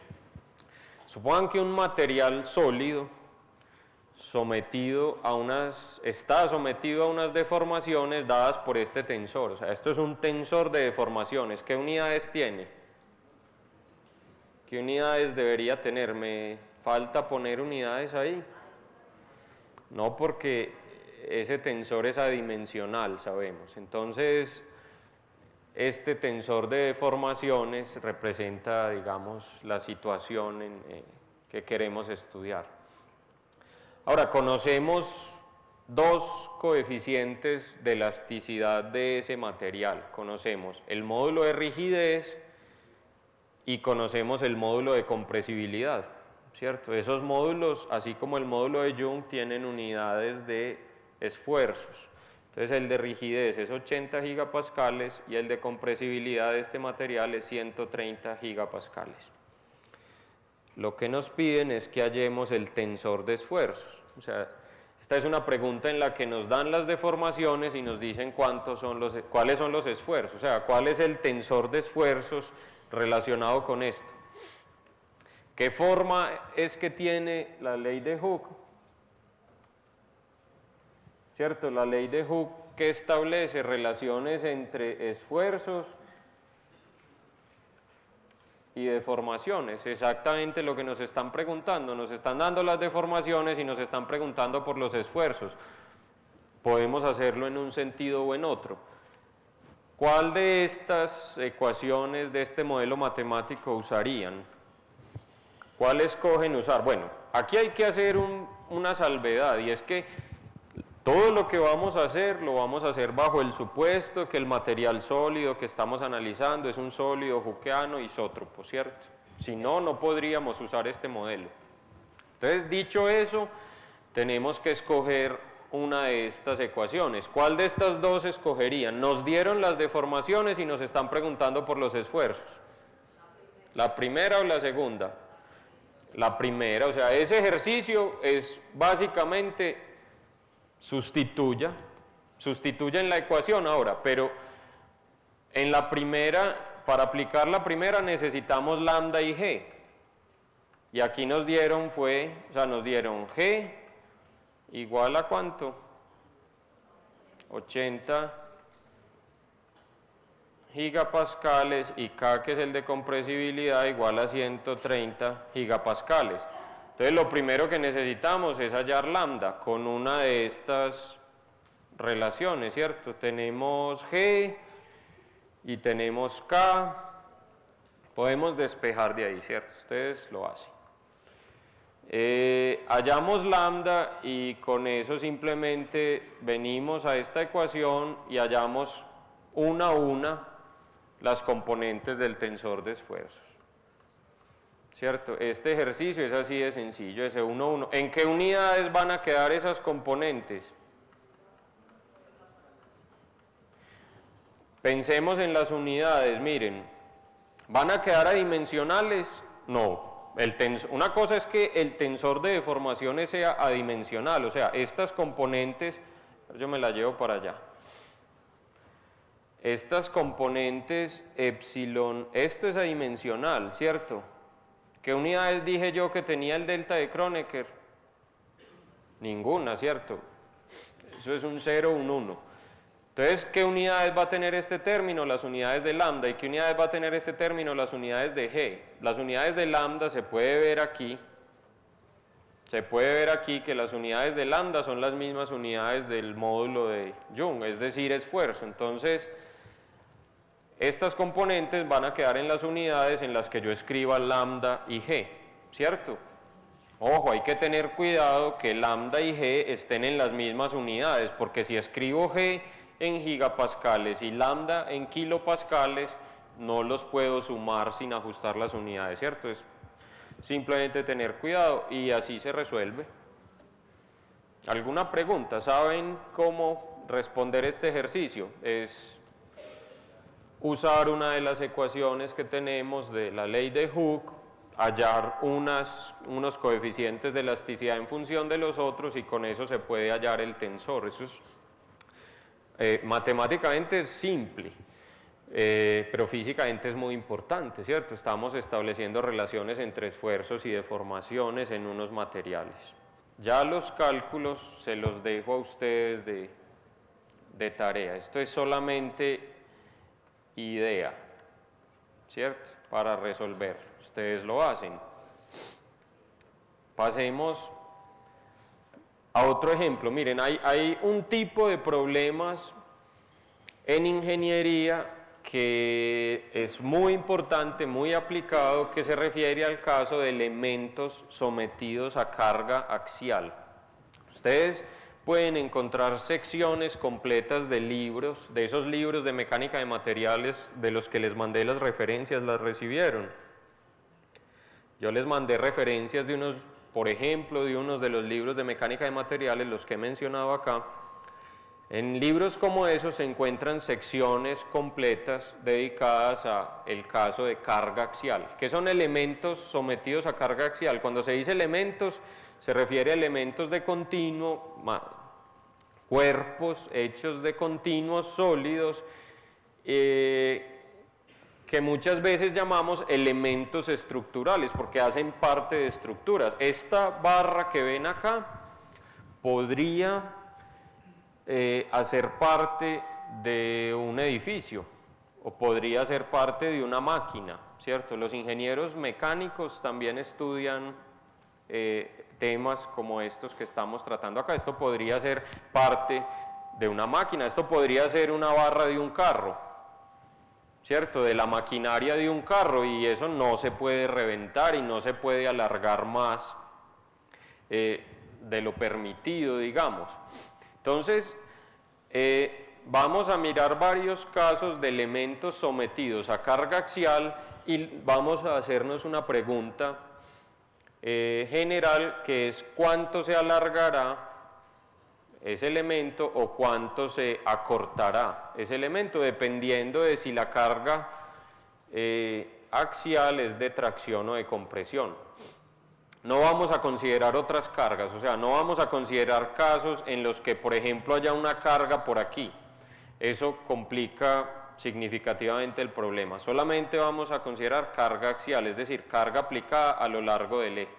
supongan que un material sólido está sometido a unas deformaciones dadas por este tensor. O sea, esto es un tensor de deformaciones. ¿Qué unidades tiene? ¿Qué unidades debería tener? ¿Me falta poner unidades ahí? No, porque ese tensor es adimensional, sabemos. Entonces, este tensor de deformaciones representa, digamos, la situación que queremos estudiar. Ahora, conocemos dos coeficientes de elasticidad de ese material. Conocemos el módulo de rigidez y conocemos el módulo de compresibilidad, ¿cierto? Esos módulos, así como el módulo de Young, tienen unidades de esfuerzos. Entonces el de rigidez es 80 gigapascales y el de compresibilidad de este material es 130 gigapascales. Lo que nos piden es que hallemos el tensor de esfuerzos. O sea, esta es una pregunta en la que nos dan las deformaciones y nos dicen cuáles son los esfuerzos, o sea, cuál es el tensor de esfuerzos relacionado con esto. ¿Qué forma es que tiene la ley de Hooke? ¿Cierto? La ley de Hooke que establece relaciones entre esfuerzos y deformaciones, exactamente lo que nos están preguntando, nos están dando las deformaciones y nos están preguntando por los esfuerzos. Podemos hacerlo en un sentido o en otro. ¿Cuál de estas ecuaciones de este modelo matemático usarían? ¿Cuál escogen usar? Bueno, aquí hay que hacer una salvedad, y es que todo lo que vamos a hacer, lo vamos a hacer bajo el supuesto que el material sólido que estamos analizando es un sólido hookeano isótropo, ¿cierto? Si no, no podríamos usar este modelo. Entonces, dicho eso, tenemos que escoger una de estas ecuaciones. ¿Cuál de estas dos escogerían? Nos dieron las deformaciones y nos están preguntando por los esfuerzos. ¿La primera o la segunda? La primera, o sea, ese ejercicio es básicamente sustituya en la ecuación ahora, pero en la primera, para aplicar la primera necesitamos lambda y g. Y aquí nos dieron g igual a ¿cuánto? 80 gigapascales y K, que es el de compresibilidad, igual a 130 gigapascales. Entonces lo primero que necesitamos es hallar lambda con una de estas relaciones, ¿cierto? Tenemos G y tenemos K. Podemos despejar de ahí, ¿cierto? Ustedes lo hacen. Hallamos lambda y con eso simplemente venimos a esta ecuación y hallamos una a una las componentes del tensor de esfuerzos, ¿cierto? Este ejercicio es así de sencillo, ese 1, 1. ¿En qué unidades van a quedar esas componentes? Pensemos en las unidades, miren, ¿van a quedar adimensionales? No. Una cosa es que el tensor de deformaciones sea adimensional, o sea, estas componentes, yo me la llevo para allá. Estas componentes epsilon, esto es adimensional, ¿cierto? ¿Qué unidades dije yo que tenía el delta de Kronecker? Ninguna, ¿cierto? Eso es un 0, un 1. Entonces, ¿qué unidades va a tener este término? Las unidades de lambda. ¿Y qué unidades va a tener este término? Las unidades de g. Las unidades de lambda se puede ver aquí. Se puede ver aquí que las unidades de lambda son las mismas unidades del módulo de Young, es decir, esfuerzo. Entonces, estas componentes van a quedar en las unidades en las que yo escriba lambda y g, ¿cierto? Ojo, hay que tener cuidado que lambda y g estén en las mismas unidades, porque si escribo g en gigapascales y lambda en kilopascales, no los puedo sumar sin ajustar las unidades, ¿cierto? Es simplemente tener cuidado y así se resuelve. ¿Alguna pregunta? ¿Saben cómo responder este ejercicio? Es usar una de las ecuaciones que tenemos de la ley de Hooke, hallar unos coeficientes de elasticidad en función de los otros y con eso se puede hallar el tensor. Eso es matemáticamente es simple, pero físicamente es muy importante, ¿cierto? Estamos estableciendo relaciones entre esfuerzos y deformaciones en unos materiales. Ya los cálculos se los dejo a ustedes de tarea. Esto es solamente idea, ¿cierto? Para resolver. Ustedes lo hacen. Pasemos a otro ejemplo. Miren, hay un tipo de problemas en ingeniería que es muy importante, muy aplicado, que se refiere al caso de elementos sometidos a carga axial. Ustedes pueden encontrar secciones completas de libros, de esos libros de mecánica de materiales de los que les mandé las referencias, ¿las recibieron? Yo les mandé referencias de unos, por ejemplo, de unos de los libros de mecánica de materiales, los que he mencionado acá. En libros como esos se encuentran secciones completas dedicadas al caso de carga axial. ¿Qué son elementos sometidos a carga axial? Cuando se dice elementos, se refiere a elementos de continuo, cuerpos hechos de continuos sólidos, que muchas veces llamamos elementos estructurales, porque hacen parte de estructuras. Esta barra que ven acá podría hacer parte de un edificio, o podría ser parte de una máquina, ¿cierto? Los ingenieros mecánicos también estudian temas como estos que estamos tratando acá. Esto podría ser parte de una máquina, esto podría ser una barra de un carro, ¿cierto?, de la maquinaria de un carro, y eso no se puede reventar y no se puede alargar más de lo permitido, digamos. Entonces, vamos a mirar varios casos de elementos sometidos a carga axial y vamos a hacernos una pregunta general, que es cuánto se alargará ese elemento o cuánto se acortará ese elemento, dependiendo de si la carga axial es de tracción o de compresión. No vamos a considerar otras cargas, o sea, no vamos a considerar casos en los que, por ejemplo, haya una carga por aquí. Eso complica significativamente el problema. Solamente vamos a considerar carga axial, es decir, carga aplicada a lo largo del eje.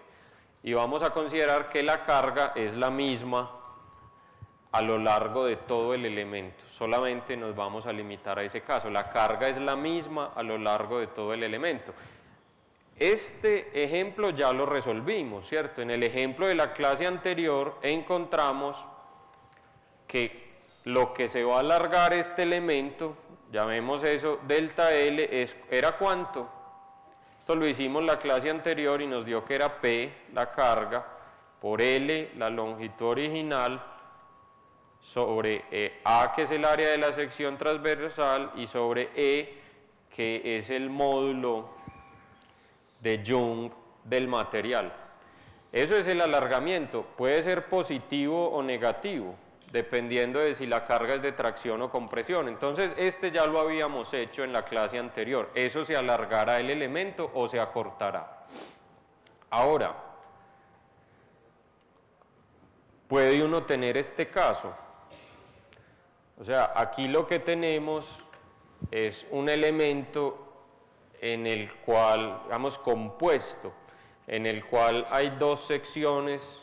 Y vamos a considerar que la carga es la misma a lo largo de todo el elemento. Solamente nos vamos a limitar a ese caso. La carga es la misma a lo largo de todo el elemento. Este ejemplo ya lo resolvimos, ¿cierto? En el ejemplo de la clase anterior encontramos que lo que se va a alargar este elemento, llamemos eso delta L, ¿era cuánto? Esto lo hicimos la clase anterior y nos dio que era P, la carga, por L, la longitud original, sobre A, que es el área de la sección transversal, y sobre E, que es el módulo de Young del material. Eso es el alargamiento. Puede ser positivo o negativo, dependiendo de si la carga es de tracción o compresión. Entonces, este ya lo habíamos hecho en la clase anterior. Eso se alargará el elemento o se acortará. Ahora, puede uno tener este caso. O sea, aquí lo que tenemos es un elemento en el cual, digamos, compuesto, en el cual hay dos secciones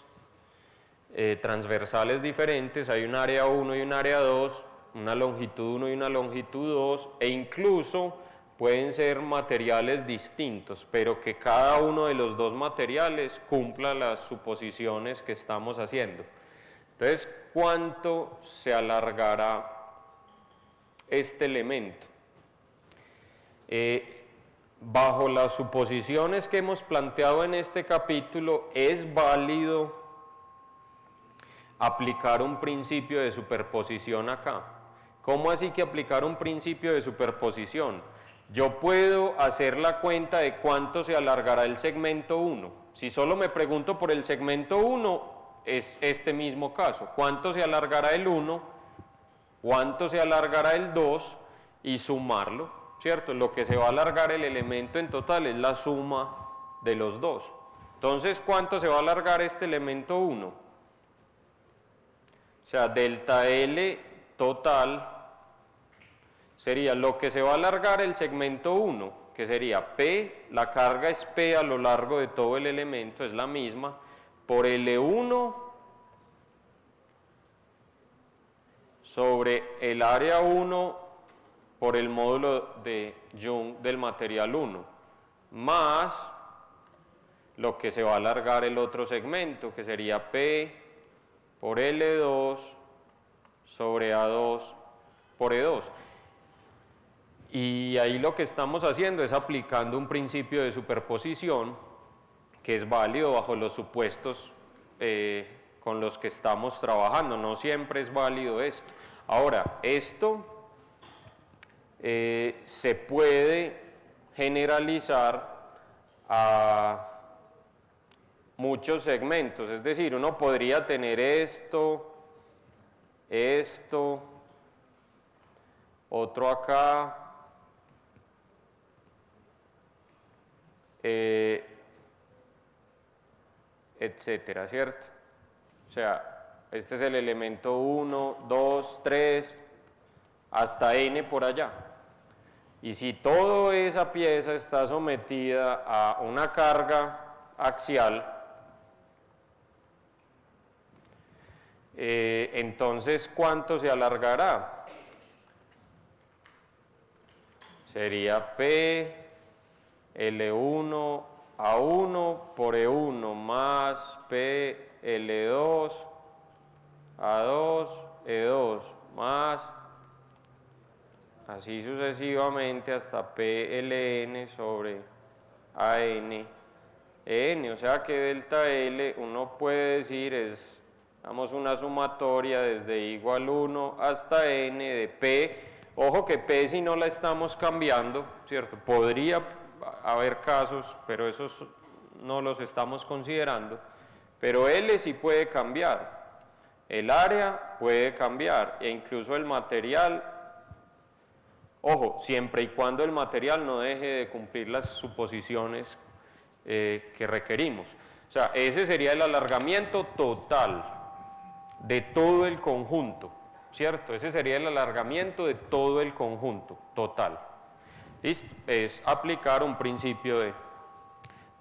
transversales diferentes, hay un área 1 y un área 2, una longitud 1 y una longitud 2, e incluso pueden ser materiales distintos, pero que cada uno de los dos materiales cumpla las suposiciones que estamos haciendo. Entonces, ¿cuánto se alargará este elemento? Bajo las suposiciones que hemos planteado en este capítulo, es válido aplicar un principio de superposición acá. ¿Cómo así que aplicar un principio de superposición? Yo puedo hacer la cuenta de cuánto se alargará el segmento 1. Si solo me pregunto por el segmento 1, es este mismo caso. ¿Cuánto se alargará el 1? ¿Cuánto se alargará el 2? Y sumarlo, ¿cierto? Lo que se va a alargar el elemento en total es la suma de los dos. Entonces, ¿cuánto se va a alargar este elemento 1? O sea, delta L total sería lo que se va a alargar el segmento 1, que sería P, la carga es P a lo largo de todo el elemento, es la misma, por L1 sobre el área 1 por el módulo de Young del material 1, más lo que se va a alargar el otro segmento, que sería P por L2 sobre A2 por E2. Y ahí lo que estamos haciendo es aplicando un principio de superposición que es válido bajo los supuestos con los que estamos trabajando. No siempre es válido esto. Ahora, esto se puede generalizar a muchos segmentos, es decir, uno podría tener esto, otro acá, etcétera, ¿cierto? O sea, este es el elemento 1, 2, 3, hasta n por allá. Y si toda esa pieza está sometida a una carga axial, entonces, ¿cuánto se alargará? Sería P, L1, A1 por E1 más P, L2, A2, E2 más así sucesivamente hasta PLN sobre AN n, o sea que delta L uno puede decir es, damos una sumatoria desde igual 1 hasta n de P, ojo que P si no la estamos cambiando, ¿cierto? Podría haber casos, pero esos no los estamos considerando, pero L sí puede cambiar, el área puede cambiar e incluso el material, ojo, siempre y cuando el material no deje de cumplir las suposiciones que requerimos. O sea, ese sería el alargamiento total de todo el conjunto, ¿cierto? Ese sería el alargamiento de todo el conjunto total. ¿Listo? Es aplicar un principio de...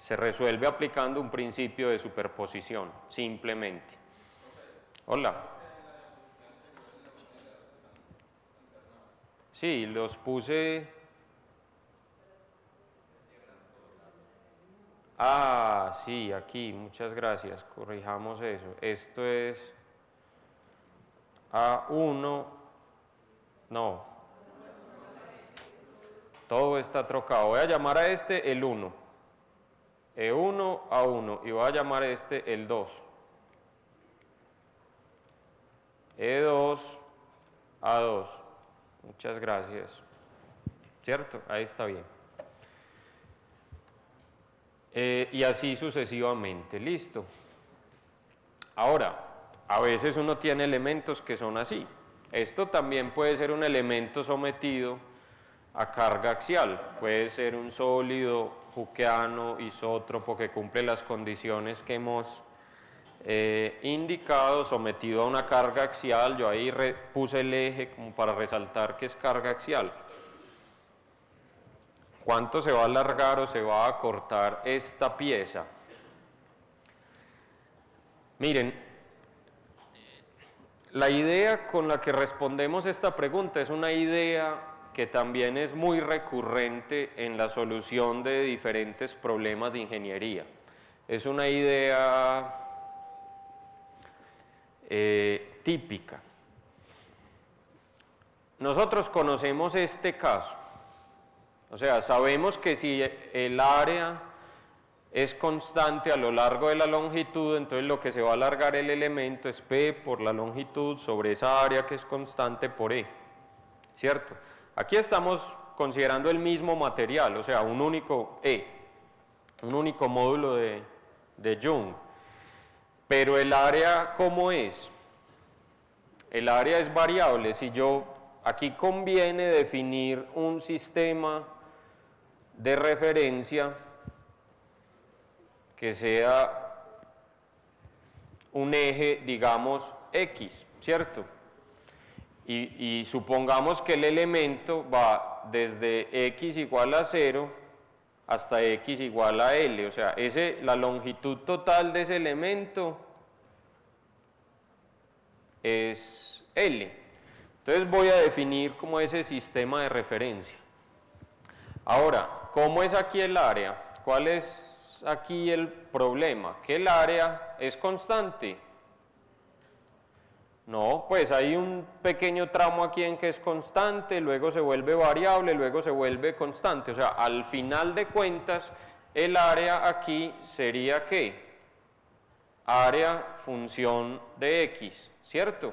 Se resuelve aplicando un principio de superposición, simplemente. Hola. Sí, los puse... Ah, sí, aquí, muchas gracias, corrijamos eso. Esto es A1, no, todo está trocado. Voy a llamar a este el 1, E1, A1, y voy a llamar a este el 2, E2, A2. Muchas gracias. ¿Cierto? Ahí está bien. Y así sucesivamente, listo. Ahora, a veces uno tiene elementos que son así. Esto también puede ser un elemento sometido a carga axial, puede ser un sólido hookeano, isótropo que cumple las condiciones que hemos indicado, sometido a una carga axial. Yo ahí puse el eje como para resaltar que es carga axial. ¿Cuánto se va a alargar o se va a acortar esta pieza? Miren, la idea con la que respondemos esta pregunta es una idea que también es muy recurrente en la solución de diferentes problemas de ingeniería. Es una idea típica. Nosotros conocemos este caso. O sea, sabemos que si el área es constante a lo largo de la longitud, entonces lo que se va a alargar el elemento es P por la longitud sobre esa área que es constante por E, ¿cierto? Aquí estamos considerando el mismo material, o sea, un único E, un único módulo de Young. Pero el área, ¿cómo es? El área es variable. Si yo, aquí conviene definir un sistema de referencia que sea un eje, digamos, X, ¿cierto? Y supongamos que el elemento va desde X igual a 0 hasta X igual a L, o sea, la longitud total de ese elemento es L. Entonces voy a definir como ese sistema de referencia. Ahora, ¿cómo es aquí el área? ¿Cuál es aquí el problema? ¿Que el área es constante? No, pues hay un pequeño tramo aquí en que es constante, luego se vuelve variable, luego se vuelve constante. O sea, al final de cuentas, el área aquí sería ¿qué? Área función de X, ¿cierto?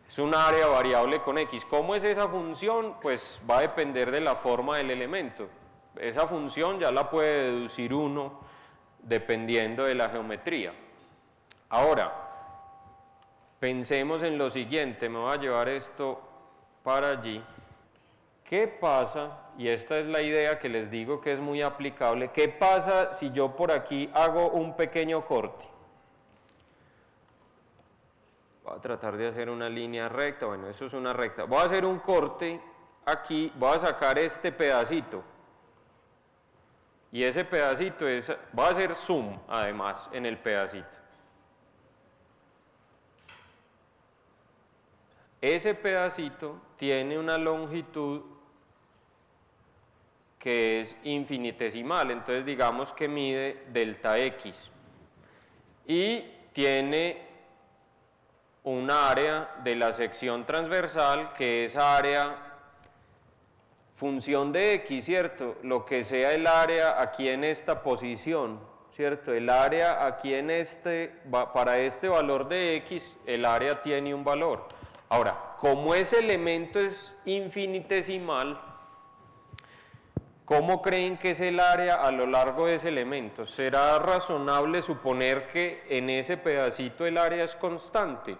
Es un área variable con X. ¿Cómo es esa función? Pues va a depender de la forma del elemento. Esa función ya la puede deducir uno dependiendo de la geometría. Ahora, pensemos en lo siguiente, me voy a llevar esto para allí. ¿Qué pasa? Y esta es la idea que les digo que es muy aplicable. ¿Qué pasa si yo por aquí hago un pequeño corte? Voy a tratar de hacer una línea recta, bueno, eso es una recta. Voy a hacer un corte aquí, voy a sacar este pedacito. Y ese pedacito voy a hacer zoom además en el pedacito. Ese pedacito tiene una longitud que es infinitesimal, entonces digamos que mide delta X. Y tiene un área de la sección transversal que esa área función de x, ¿cierto? Lo que sea el área aquí en esta posición, ¿cierto? El área aquí en para este valor de x, el área tiene un valor. Ahora, como ese elemento es infinitesimal, ¿cómo creen que es el área a lo largo de ese elemento? ¿Será razonable suponer que en ese pedacito el área es constante?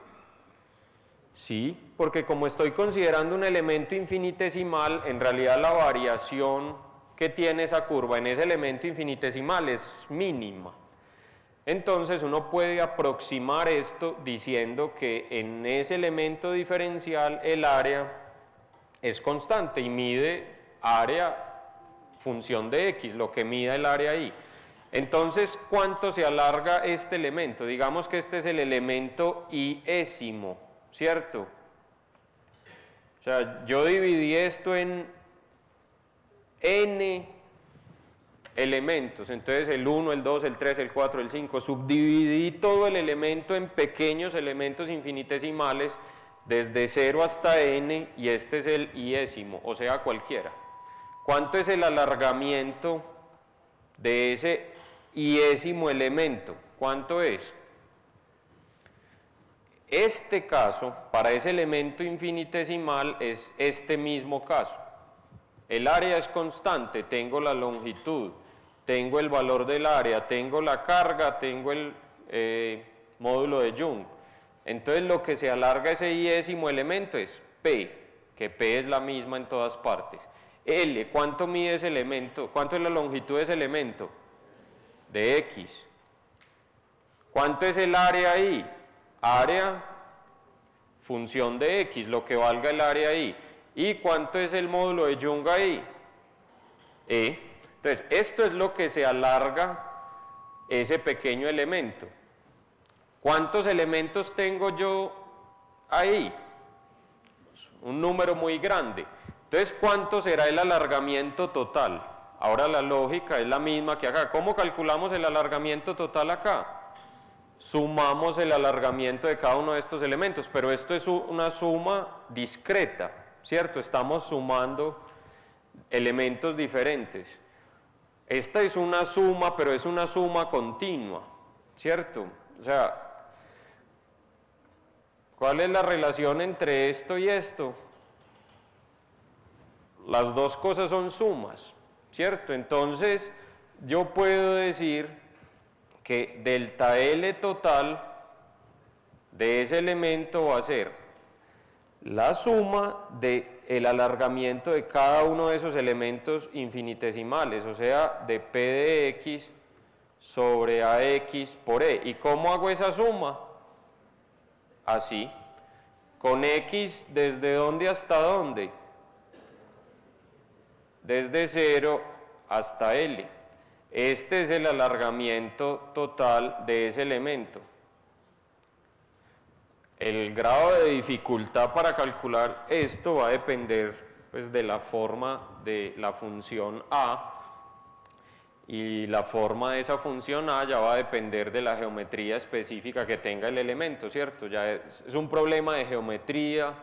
Sí, porque como estoy considerando un elemento infinitesimal, en realidad la variación que tiene esa curva en ese elemento infinitesimal es mínima. Entonces uno puede aproximar esto diciendo que en ese elemento diferencial el área es constante y mide área función de x, lo que mida el área ahí. Entonces, ¿cuánto se alarga este elemento? Digamos que este es el elemento iésimo, ¿cierto? O sea, yo dividí esto en n elementos, entonces el 1, el 2, el 3, el 4, el 5, subdividí todo el elemento en pequeños elementos infinitesimales desde 0 hasta n y este es el iésimo, o sea, cualquiera. ¿Cuánto es el alargamiento de ese iésimo elemento? ¿Cuánto es? Este caso, para ese elemento infinitesimal, es este mismo caso. El área es constante, tengo la longitud, tengo el valor del área, tengo la carga, tengo el módulo de Young. Entonces lo que se alarga ese iésimo elemento es P, que P es la misma en todas partes. L, ¿cuánto mide ese elemento? ¿Cuánto es la longitud de ese elemento? De X. ¿Cuánto es el área ahí? Área, función de X, lo que valga el área ahí. ¿Y cuánto es el módulo de Young ahí? E. Entonces, esto es lo que se alarga ese pequeño elemento. ¿Cuántos elementos tengo yo ahí? Un número muy grande. Entonces, ¿cuánto será el alargamiento total? Ahora la lógica es la misma que acá. ¿Cómo calculamos el alargamiento total acá? Sumamos el alargamiento de cada uno de estos elementos, pero esto es una suma discreta, ¿cierto? Estamos sumando elementos diferentes. Esta es una suma, pero es una suma continua, ¿cierto? O sea, ¿cuál es la relación entre esto y esto? Las dos cosas son sumas, ¿cierto? Entonces, yo puedo decir que delta L total de ese elemento va a ser la suma del alargamiento de cada uno de esos elementos infinitesimales, o sea, de P de X sobre AX por E. ¿Y cómo hago esa suma? Así, con X, ¿desde dónde hasta dónde? Desde 0 hasta L. Este es el alargamiento total de ese elemento. El grado de dificultad para calcular esto va a depender pues, de la forma de la función A, y la forma de esa función A ya va a depender de la geometría específica que tenga el elemento, ¿cierto? Ya es un problema de geometría,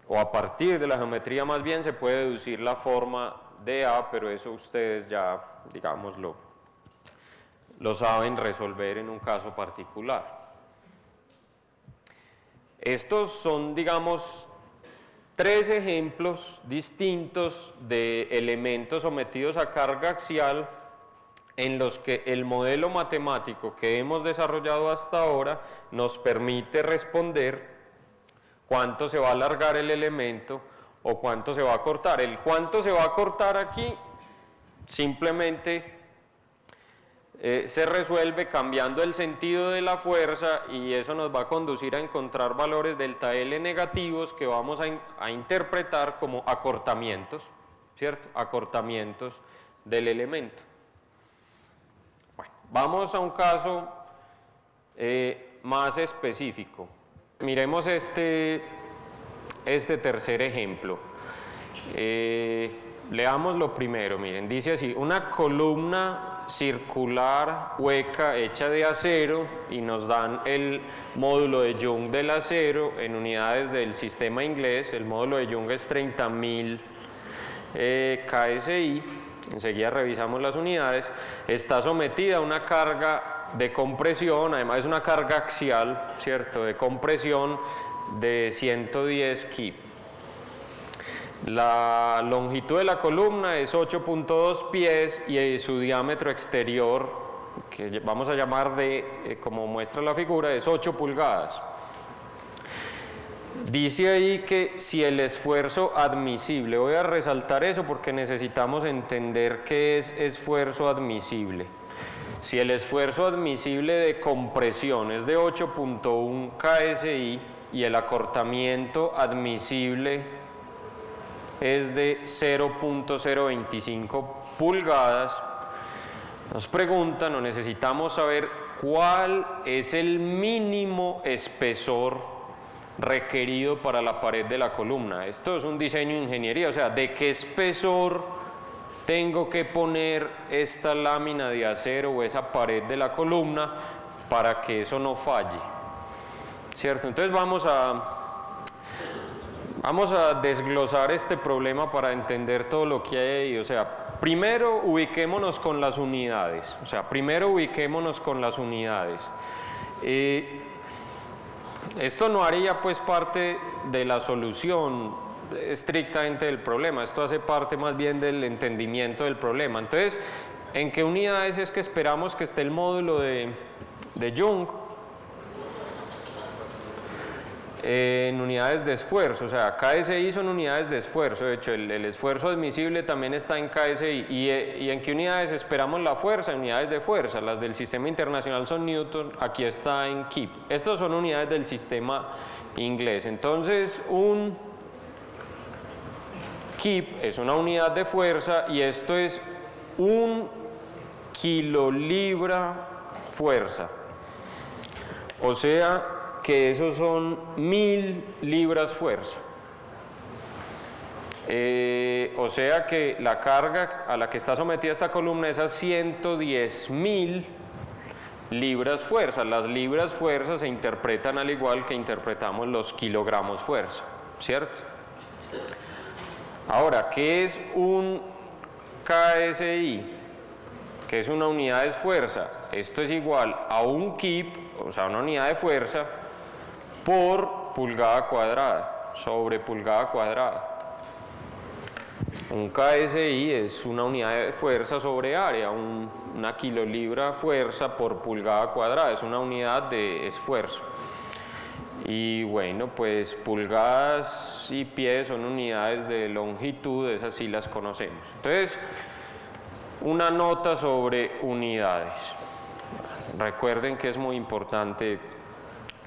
o a partir de la geometría más bien se puede deducir la forma de A, pero eso ustedes ya, digamos, lo saben resolver en un caso particular. Estos son, digamos, 3 ejemplos distintos de elementos sometidos a carga axial en los que el modelo matemático que hemos desarrollado hasta ahora nos permite responder cuánto se va a alargar el elemento o cuánto se va a cortar. El cuánto se va a cortar aquí simplemente se resuelve cambiando el sentido de la fuerza, y eso nos va a conducir a encontrar valores delta L negativos que vamos a interpretar como acortamientos, ¿cierto? Acortamientos del elemento. Bueno, vamos a un caso más específico. Miremos este tercer ejemplo. Leamos lo primero, miren, dice así: una columna circular hueca hecha de acero y nos dan el módulo de Young del acero en unidades del sistema inglés. El módulo de Young es 30.000 KSI. Enseguida revisamos las unidades. Está sometida a una carga de compresión, además es una carga axial, ¿cierto?, de compresión de 110 kip. La longitud de la columna es 8.2 pies y su diámetro exterior, que vamos a llamar D, como muestra la figura, es 8 pulgadas. Dice ahí que si el esfuerzo admisible, voy a resaltar eso porque necesitamos entender qué es esfuerzo admisible. Si el esfuerzo admisible de compresión es de 8.1 KSI y el acortamiento admisible es de 0.025 pulgadas, nos preguntan o necesitamos saber cuál es el mínimo espesor requerido para la pared de la columna. Esto es un diseño de ingeniería, o sea, ¿de qué espesor tengo que poner esta lámina de acero o esa pared de la columna para que eso no falle? ¿Cierto? Entonces vamos a desglosar este problema para entender todo lo que hay ahí. O sea, primero ubiquémonos con las unidades. Esto no haría pues parte de la solución estrictamente del problema, esto hace parte más bien del entendimiento del problema. Entonces, ¿en qué unidades es que esperamos que esté el módulo de Young? En unidades de esfuerzo, o sea, KSI son unidades de esfuerzo. De hecho, el esfuerzo admisible también está en KSI. ¿Y en qué unidades esperamos la fuerza? En unidades de fuerza. Las del sistema internacional son Newton, aquí está en kip. Estas son unidades del sistema inglés. Entonces, un kip es una unidad de fuerza y esto es 1 kilolibra fuerza. O sea, que esos son 1000 libras fuerza. O sea que la carga a la que está sometida esta columna es a 110.000 libras fuerza. Las libras fuerza se interpretan al igual que interpretamos los kilogramos fuerza, ¿cierto? Ahora, ¿qué es un KSI? ¿Qué es una unidad de fuerza? Esto es igual a un kip, o sea, una unidad de fuerza, por pulgada cuadrada, sobre pulgada cuadrada. Un KSI es una unidad de fuerza sobre área, una kilolibra fuerza por pulgada cuadrada, es una unidad de esfuerzo. Y bueno, pues pulgadas y pies son unidades de longitud, esas sí las conocemos. Entonces, una nota sobre unidades. Recuerden que es muy importante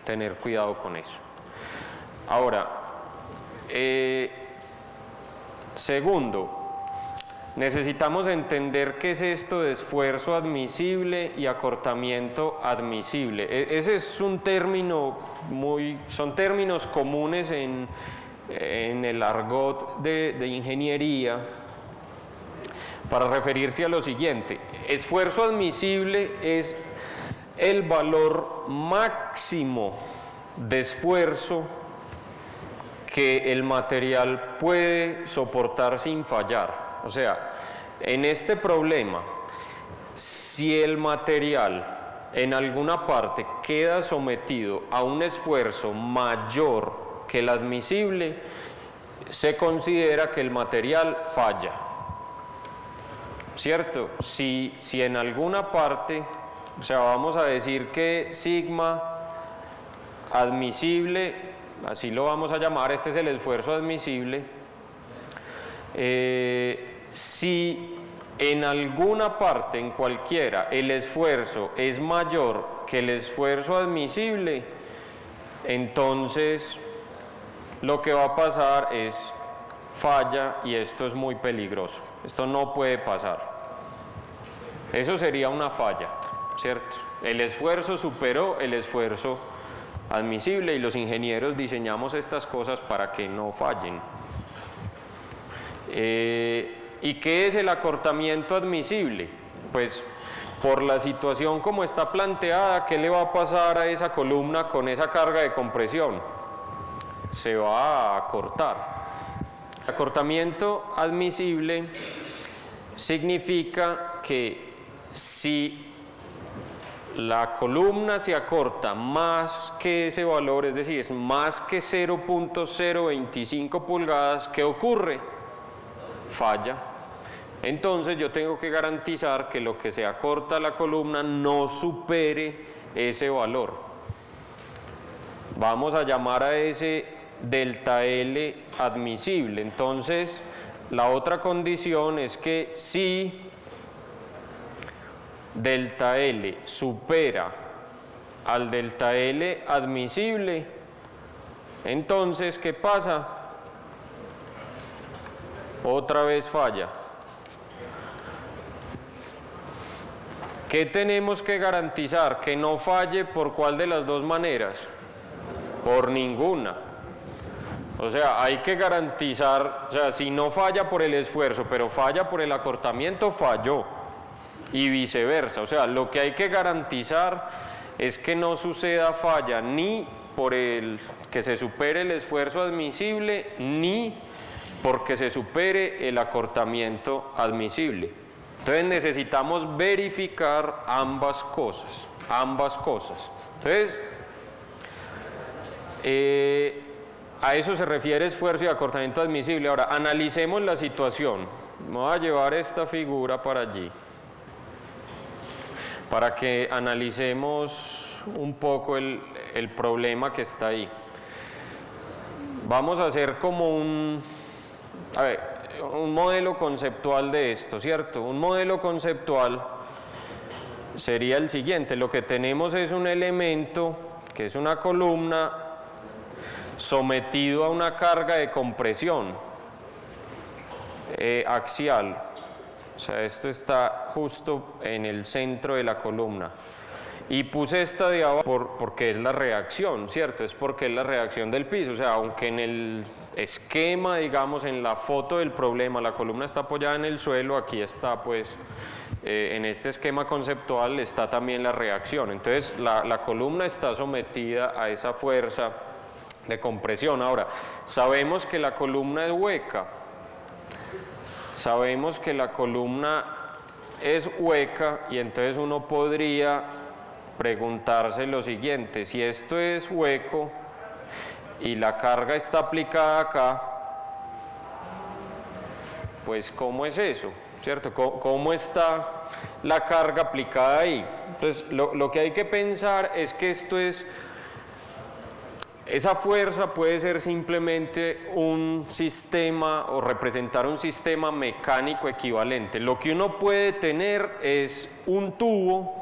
tener cuidado con eso. Ahora, segundo, necesitamos entender qué es esto de esfuerzo admisible y acortamiento admisible. Ese es un término son términos comunes en el argot de ingeniería para referirse a lo siguiente. Esfuerzo admisible es el valor máximo de esfuerzo que el material puede soportar sin fallar. O sea, en este problema, si el material en alguna parte queda sometido a un esfuerzo mayor que el admisible, se considera que el material falla, ¿cierto? Si en alguna parte, o sea, vamos a decir que sigma admisible, así lo vamos a llamar, este es el esfuerzo admisible, si en alguna parte, en cualquiera, el esfuerzo es mayor que el esfuerzo admisible, entonces lo que va a pasar es falla y esto es muy peligroso. Esto no puede pasar. Eso sería una falla, ¿cierto? El esfuerzo superó el esfuerzo admisible y los ingenieros diseñamos estas cosas para que no fallen. ¿Y qué es el acortamiento admisible? Pues por la situación como está planteada, ¿qué le va a pasar a esa columna con esa carga de compresión? Se va a cortar. Acortamiento admisible significa que si la columna se acorta más que ese valor, es decir, es más que 0.025 pulgadas, ¿qué ocurre? Falla. Entonces yo tengo que garantizar que lo que se acorta la columna no supere ese valor. Vamos a llamar a ese delta L admisible. Entonces la otra condición es que si delta L supera al delta L admisible, entonces ¿qué pasa? Otra vez falla. ¿Qué tenemos que garantizar? Que no falle. ¿Por cuál de las dos maneras? Por ninguna. O sea, hay que garantizar, o sea, si no falla por el esfuerzo, pero falla por el acortamiento, falló. Y viceversa. O sea, lo que hay que garantizar es que no suceda falla ni por el que se supere el esfuerzo admisible, ni porque se supere el acortamiento admisible. Entonces necesitamos verificar ambas cosas. Entonces, a eso se refiere esfuerzo y acortamiento admisible. Ahora, analicemos la situación. Voy a llevar esta figura para allí, para que analicemos un poco el problema que está ahí. Vamos a hacer como un modelo conceptual de esto, ¿cierto? Un modelo conceptual sería el siguiente. Lo que tenemos es un elemento que es una columna sometido a una carga de compresión axial. O sea, esto está justo en el centro de la columna. Y puse esta de abajo porque es la reacción, ¿cierto? Es porque es la reacción del piso. O sea, aunque en el esquema, digamos, en la foto del problema, la columna está apoyada en el suelo, aquí está, pues, en este esquema conceptual está también la reacción. Entonces, la columna está sometida a esa fuerza de compresión. Ahora, sabemos que la columna es hueca. Sabemos que la columna es hueca y entonces uno podría preguntarse lo siguiente: si esto es hueco y la carga está aplicada acá, pues ¿cómo es eso? ¿Cierto? ¿Cómo está la carga aplicada ahí? Entonces, lo que hay que pensar es que esa fuerza puede ser simplemente un sistema o representar un sistema mecánico equivalente. Lo que uno puede tener es un tubo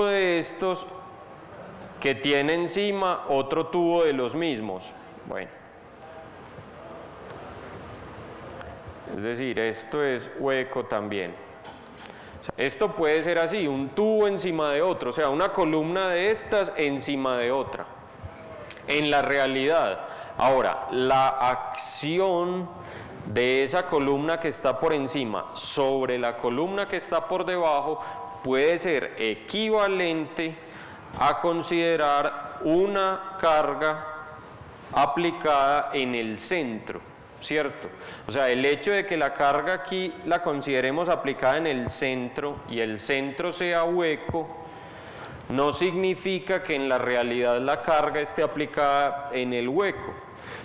de estos que tiene encima otro tubo de los mismos. Bueno, es decir, esto es hueco también. O sea, esto puede ser así, un tubo encima de otro, o sea, una columna de estas encima de otra, en la realidad. Ahora, la acción de esa columna que está por encima sobre la columna que está por debajo puede ser equivalente a considerar una carga aplicada en el centro, ¿cierto? O sea, el hecho de que la carga aquí la consideremos aplicada en el centro y el centro sea hueco, no significa que en la realidad la carga esté aplicada en el hueco.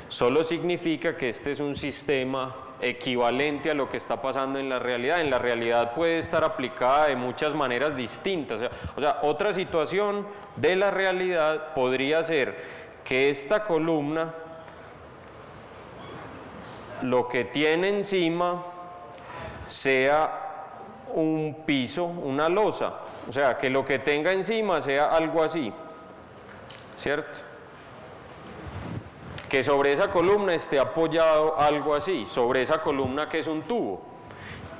Solo significa que este es un sistema equivalente a lo que está pasando en la realidad. En la realidad puede estar aplicada de muchas maneras distintas. O sea, otra situación de la realidad podría ser que esta columna, lo que tiene encima sea un piso, una losa. O sea, que lo que tenga encima sea algo así, ¿cierto? Que sobre esa columna esté apoyado algo así, sobre esa columna que es un tubo,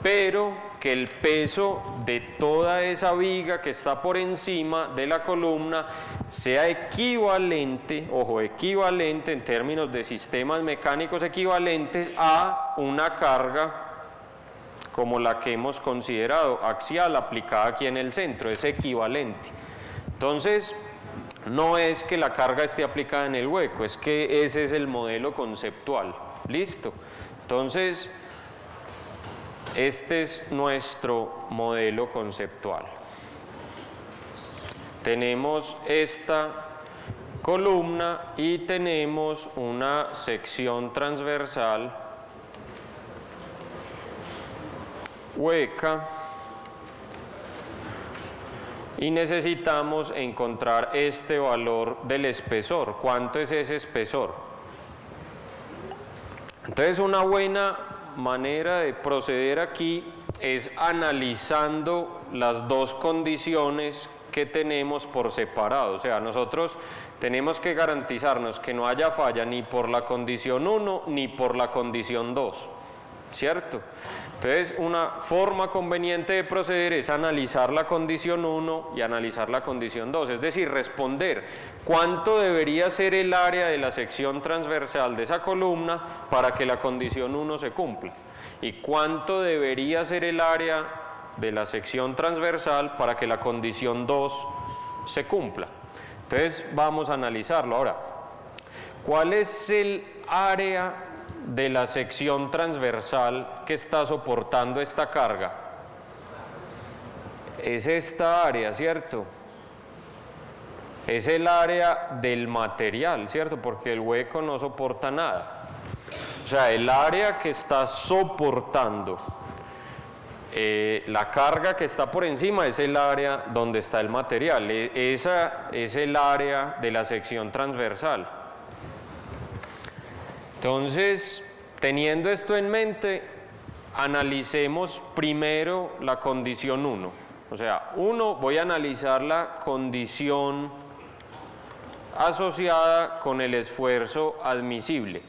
pero que el peso de toda esa viga que está por encima de la columna sea equivalente, ojo, equivalente en términos de sistemas mecánicos equivalentes a una carga como la que hemos considerado, axial aplicada aquí en el centro, es equivalente. Entonces, no es que la carga esté aplicada en el hueco, es que ese es el modelo conceptual. ¿Listo? Entonces, este es nuestro modelo conceptual. Tenemos esta columna y tenemos una sección transversal hueca y necesitamos encontrar este valor del espesor. ¿Cuánto es ese espesor? Entonces, una buena manera de proceder aquí es analizando las dos condiciones que tenemos por separado. O sea, nosotros tenemos que garantizarnos que no haya falla ni por la condición 1 ni por la condición 2, ¿cierto? Entonces, una forma conveniente de proceder es analizar la condición 1 y analizar la condición 2, es decir, responder cuánto debería ser el área de la sección transversal de esa columna para que la condición 1 se cumpla y cuánto debería ser el área de la sección transversal para que la condición 2 se cumpla. Entonces, vamos a analizarlo. Ahora, ¿cuál es el área de la sección transversal que está soportando esta carga? Es esta área, ¿cierto? Es el área del material, ¿cierto? Porque el hueco no soporta nada. O sea, el área que está soportando la carga que está por encima es el área donde está el material. Esa es el área de la sección transversal. Entonces, teniendo esto en mente, analicemos primero la condición 1. O sea, voy a analizar la condición asociada con el esfuerzo admisible.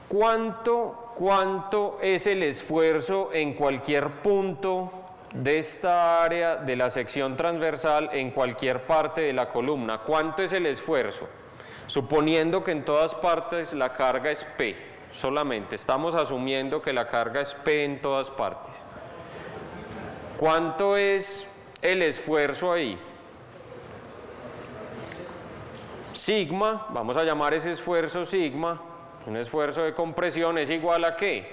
¿Cuánto es el esfuerzo en cualquier punto de esta área de la sección transversal en cualquier parte de la columna? ¿Cuánto es el esfuerzo? Suponiendo que en todas partes la carga es P, solamente estamos asumiendo que la carga es P en todas partes. ¿Cuánto es el esfuerzo ahí? Sigma, vamos a llamar ese esfuerzo sigma, un esfuerzo de compresión es igual a ¿qué?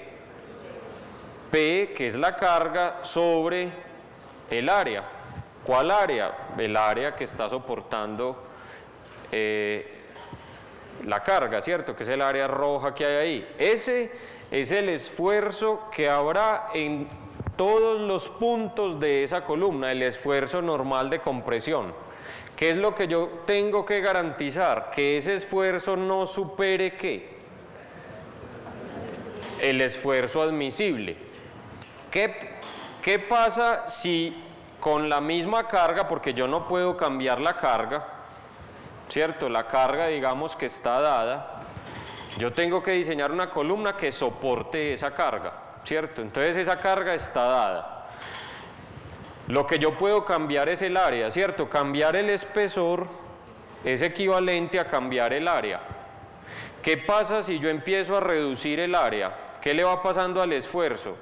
P, que es la carga, sobre el área. ¿Cuál área? El área que está soportando la carga, ¿cierto? Que es el área roja que hay ahí. Ese es el esfuerzo que habrá en todos los puntos de esa columna, el esfuerzo normal de compresión. ¿Qué es lo que yo tengo que garantizar? Que ese esfuerzo no supere ¿qué? El esfuerzo admisible. ¿Qué pasa si con la misma carga, porque yo no puedo cambiar la carga, ¿cierto? La carga, digamos que está dada, yo tengo que diseñar una columna que soporte esa carga, ¿cierto? Entonces esa carga está dada. Lo que yo puedo cambiar es el área, ¿cierto? Cambiar el espesor es equivalente a cambiar el área. ¿Qué pasa si yo empiezo a reducir el área? ¿Qué le va pasando al esfuerzo?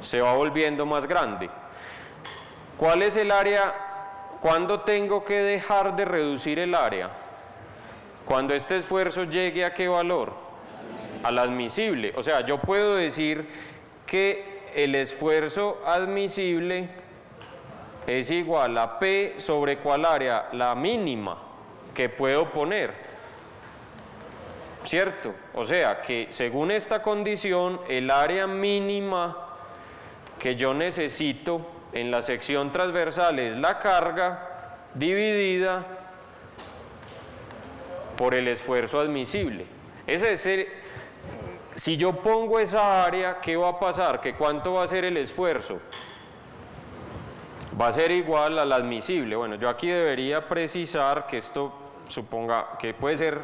Se va volviendo más grande. ¿Cuál es el área? ¿Cuándo tengo que dejar de reducir el área? Cuando este esfuerzo llegue ¿a qué valor? Al admisible. O sea, yo puedo decir que el esfuerzo admisible es igual a P sobre ¿cuál área? La mínima que puedo poner, ¿cierto? O sea, que según esta condición, el área mínima que yo necesito en la sección transversal es la carga dividida por el esfuerzo admisible. Si yo pongo esa área, ¿qué va a pasar? ¿Que cuánto va a ser el esfuerzo? Va a ser igual al admisible. Bueno, yo aquí debería precisar que esto suponga que puede ser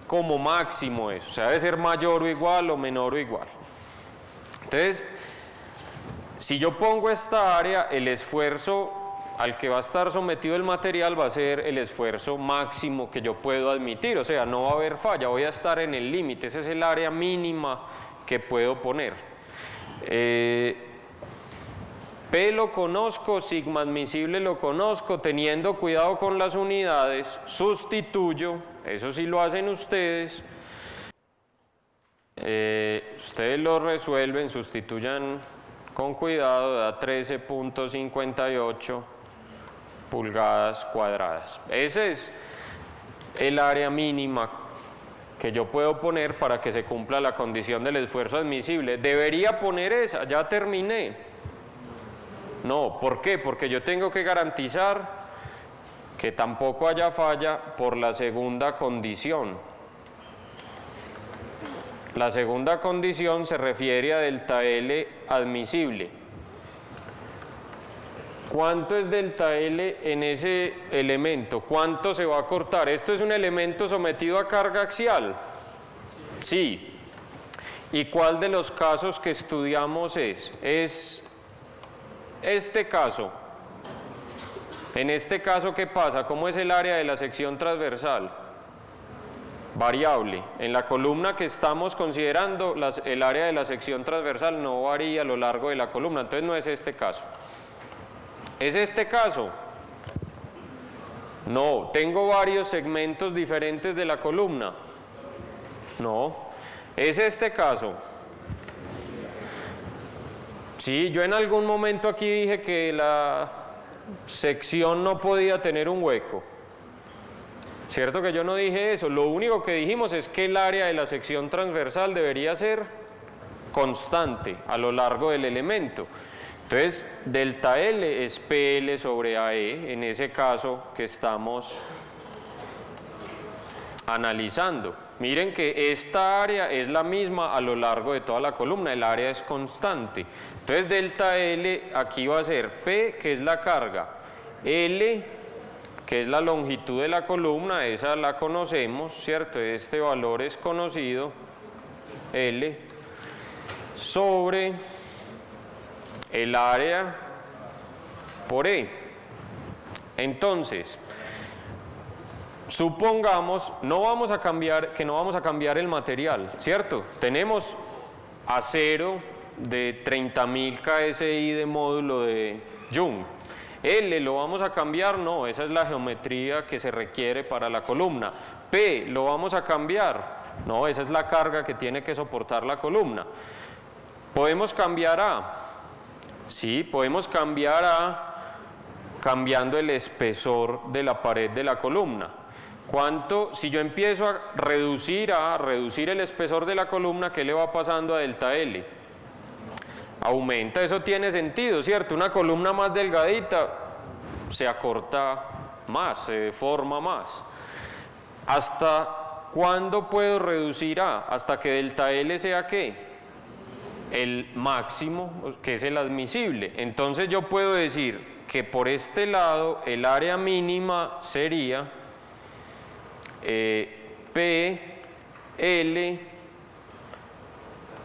como máximo eso, o sea, debe ser mayor o igual o menor o igual. Entonces, si yo pongo esta área, el esfuerzo al que va a estar sometido el material va a ser el esfuerzo máximo que yo puedo admitir, o sea, no va a haber falla, voy a estar en el límite, esa es el área mínima que puedo poner. P lo conozco, sigma admisible lo conozco, teniendo cuidado con las unidades, sustituyo, eso sí lo hacen ustedes, ustedes lo resuelven, sustituyan con cuidado, da 13.58 pulgadas cuadradas. Ese es el área mínima que yo puedo poner para que se cumpla la condición del esfuerzo admisible. ¿Debería poner esa? Ya terminé. No, ¿por qué? Porque yo tengo que garantizar que tampoco haya falla por la segunda condición. La segunda condición se refiere a delta L admisible. ¿Cuánto es delta L en ese elemento? ¿Cuánto se va a cortar? ¿Esto es un elemento sometido a carga axial? Sí. ¿Y cuál de los casos que estudiamos es? Es este caso. En este caso, ¿qué pasa? ¿Cómo es el área de la sección transversal? Variable. En la columna que estamos considerando, el área de la sección transversal no varía a lo largo de la columna, entonces no es este caso. ¿Es este caso? No. ¿Tengo varios segmentos diferentes de la columna? No. ¿Es este caso? Sí, yo en algún momento aquí dije que la sección no podía tener un hueco. ¿Cierto que yo no dije eso? Lo único que dijimos es que el área de la sección transversal debería ser constante a lo largo del elemento. Entonces, delta L es PL sobre AE, en ese caso que estamos analizando. Miren que esta área es la misma a lo largo de toda la columna, el área es constante. Entonces, delta L aquí va a ser P, que es la carga, L, que es la longitud de la columna, esa la conocemos, ¿cierto? Este valor es conocido, L, sobre el área por E. Entonces, supongamos que no vamos a cambiar el material, ¿cierto? Tenemos acero de 30.000 KSI de módulo de Young. L lo vamos a cambiar, no, esa es la geometría que se requiere para la columna. P lo vamos a cambiar, no, esa es la carga que tiene que soportar la columna. ¿Podemos cambiar A? Sí, podemos cambiar A cambiando el espesor de la pared de la columna. ¿Cuánto? Si yo empiezo a reducir el espesor de la columna, ¿qué le va pasando a delta L? Aumenta, eso tiene sentido, ¿cierto? Una columna más delgadita se acorta más, se deforma más. ¿Hasta cuándo puedo reducir A? Hasta que delta L sea ¿qué? El máximo, que es el admisible. Entonces yo puedo decir que por este lado el área mínima sería P, L,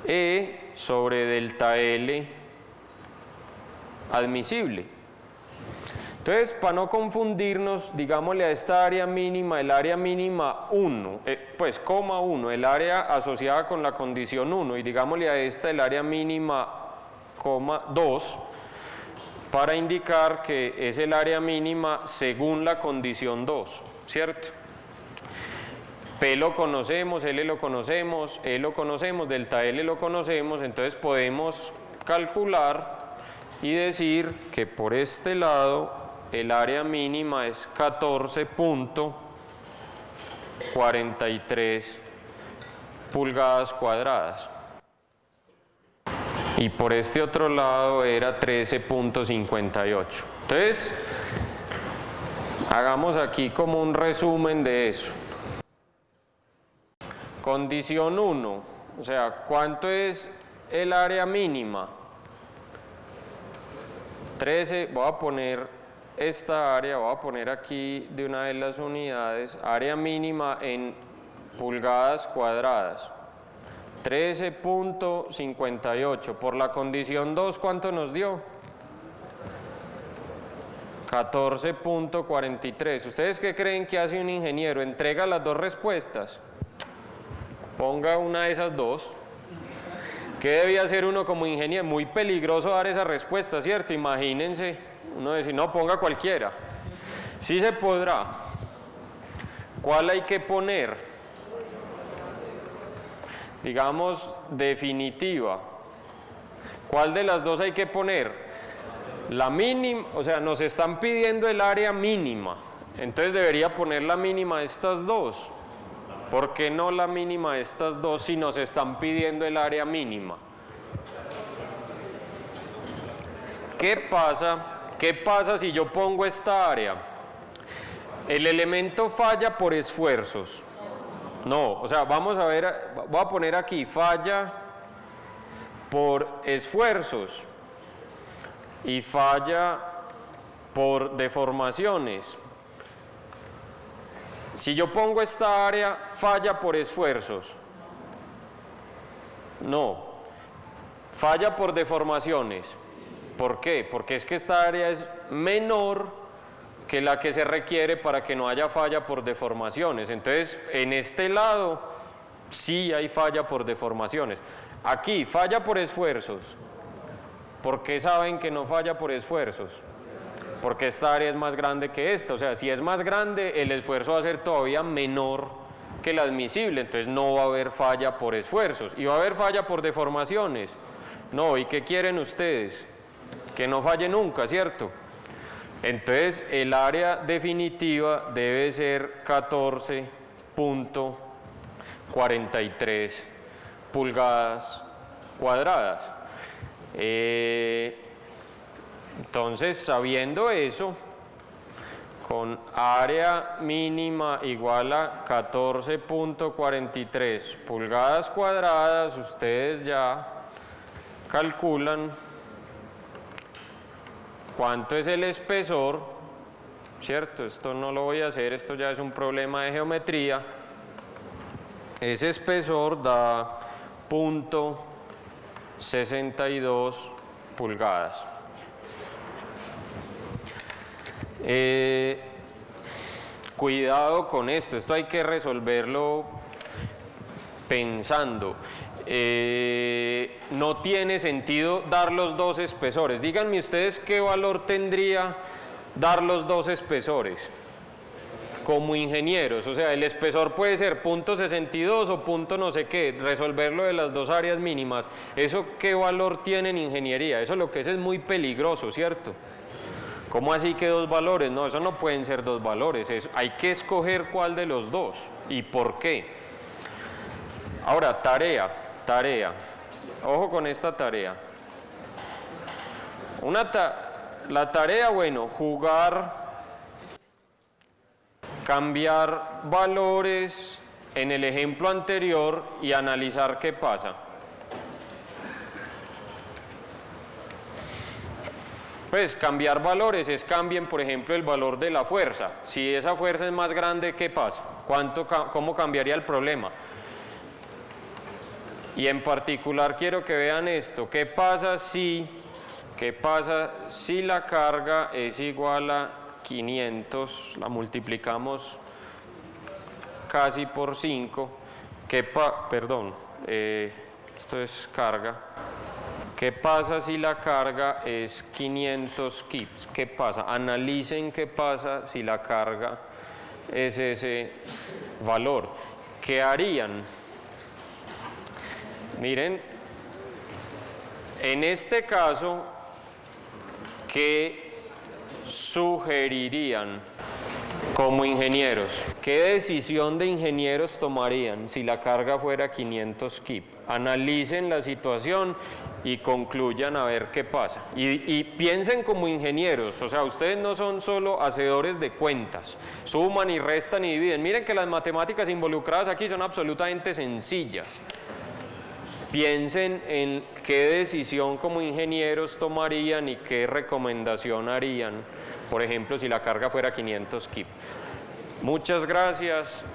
E sobre delta L admisible. Entonces, para no confundirnos, digámosle a esta área mínima, el área mínima 1, pues coma 1, el área asociada con la condición 1, y digámosle a esta el área mínima coma 2, para indicar que es el área mínima según la condición 2, ¿cierto? P lo conocemos, L lo conocemos, E lo conocemos, delta L lo conocemos, entonces podemos calcular y decir que por este lado el área mínima es 14.43 pulgadas cuadradas. Y por este otro lado era 13.58. Entonces, hagamos aquí como un resumen de eso. Condición 1, o sea, ¿cuánto es el área mínima? 13, voy a poner esta área, voy a poner aquí de una de las unidades, área mínima en pulgadas cuadradas. 13.58, por la condición 2, ¿cuánto nos dio? 14.43. ¿Ustedes qué creen que hace un ingeniero? ¿Entrega las dos respuestas? Ponga una de esas dos. ¿Qué debía hacer uno como ingeniero? Muy peligroso dar esa respuesta, ¿cierto? Imagínense, uno decir, no, ponga cualquiera. Sí se podrá. ¿Cuál hay que poner? Digamos, definitiva. ¿Cuál de las dos hay que poner? La mínima, o sea, nos están pidiendo el área mínima. Entonces debería poner la mínima de estas dos. ¿Por qué no la mínima de estas dos si nos están pidiendo el área mínima? ¿Qué pasa? ¿Qué pasa si yo pongo esta área? El elemento falla por esfuerzos. No, o sea, vamos a ver, voy a poner aquí, falla por esfuerzos y falla por deformaciones. Si yo pongo esta área, falla por esfuerzos. No, falla por deformaciones. ¿Por qué? Porque es que esta área es menor que la que se requiere para que no haya falla por deformaciones. Entonces, en este lado, sí hay falla por deformaciones. Aquí, falla por esfuerzos. ¿Por qué saben que no falla por esfuerzos? Porque esta área es más grande que esta. O sea, si es más grande, el esfuerzo va a ser todavía menor que el admisible. Entonces, no va a haber falla por esfuerzos. ¿Y va a haber falla por deformaciones? No. ¿Y qué quieren ustedes? Que no falle nunca, ¿cierto? Entonces, el área definitiva debe ser 14.43 pulgadas cuadradas. Entonces, sabiendo eso, con área mínima igual a 14.43 pulgadas cuadradas, ustedes ya calculan cuánto es el espesor, ¿cierto? Esto no lo voy a hacer, esto ya es un problema de geometría. Ese espesor da 0.62 pulgadas. Cuidado con esto hay que resolverlo pensando. No tiene sentido dar los dos espesores. Díganme ustedes qué valor tendría dar los dos espesores como ingenieros. O sea, el espesor puede ser 0.62 o punto no sé qué, resolverlo de las dos áreas mínimas. ¿Eso qué valor tiene en ingeniería? Eso lo que es muy peligroso, ¿cierto? ¿Cómo así que dos valores? No, eso no pueden ser dos valores. Hay que escoger cuál de los dos y por qué. Ahora, tarea. Ojo con esta tarea. La tarea, bueno, jugar, cambiar valores en el ejemplo anterior y analizar qué pasa. Pues cambiar valores es cambien, por ejemplo, el valor de la fuerza. Si esa fuerza es más grande, ¿qué pasa? ¿Cómo cambiaría el problema? Y en particular quiero que vean esto. ¿Qué pasa si la carga es igual a 500, la multiplicamos casi por 5? Esto es carga. ¿Qué pasa si la carga es 500 kips? ¿Qué pasa? Analicen qué pasa si la carga es ese valor. ¿Qué harían? Miren, en este caso, ¿qué sugerirían como ingenieros? ¿Qué decisión de ingenieros tomarían si la carga fuera 500 kip? Analicen la situación y concluyan a ver qué pasa. Y piensen como ingenieros, o sea, ustedes no son solo hacedores de cuentas, suman y restan y dividen. Miren que las matemáticas involucradas aquí son absolutamente sencillas. Piensen en qué decisión como ingenieros tomarían y qué recomendación harían, por ejemplo, si la carga fuera 500 kip. Muchas gracias.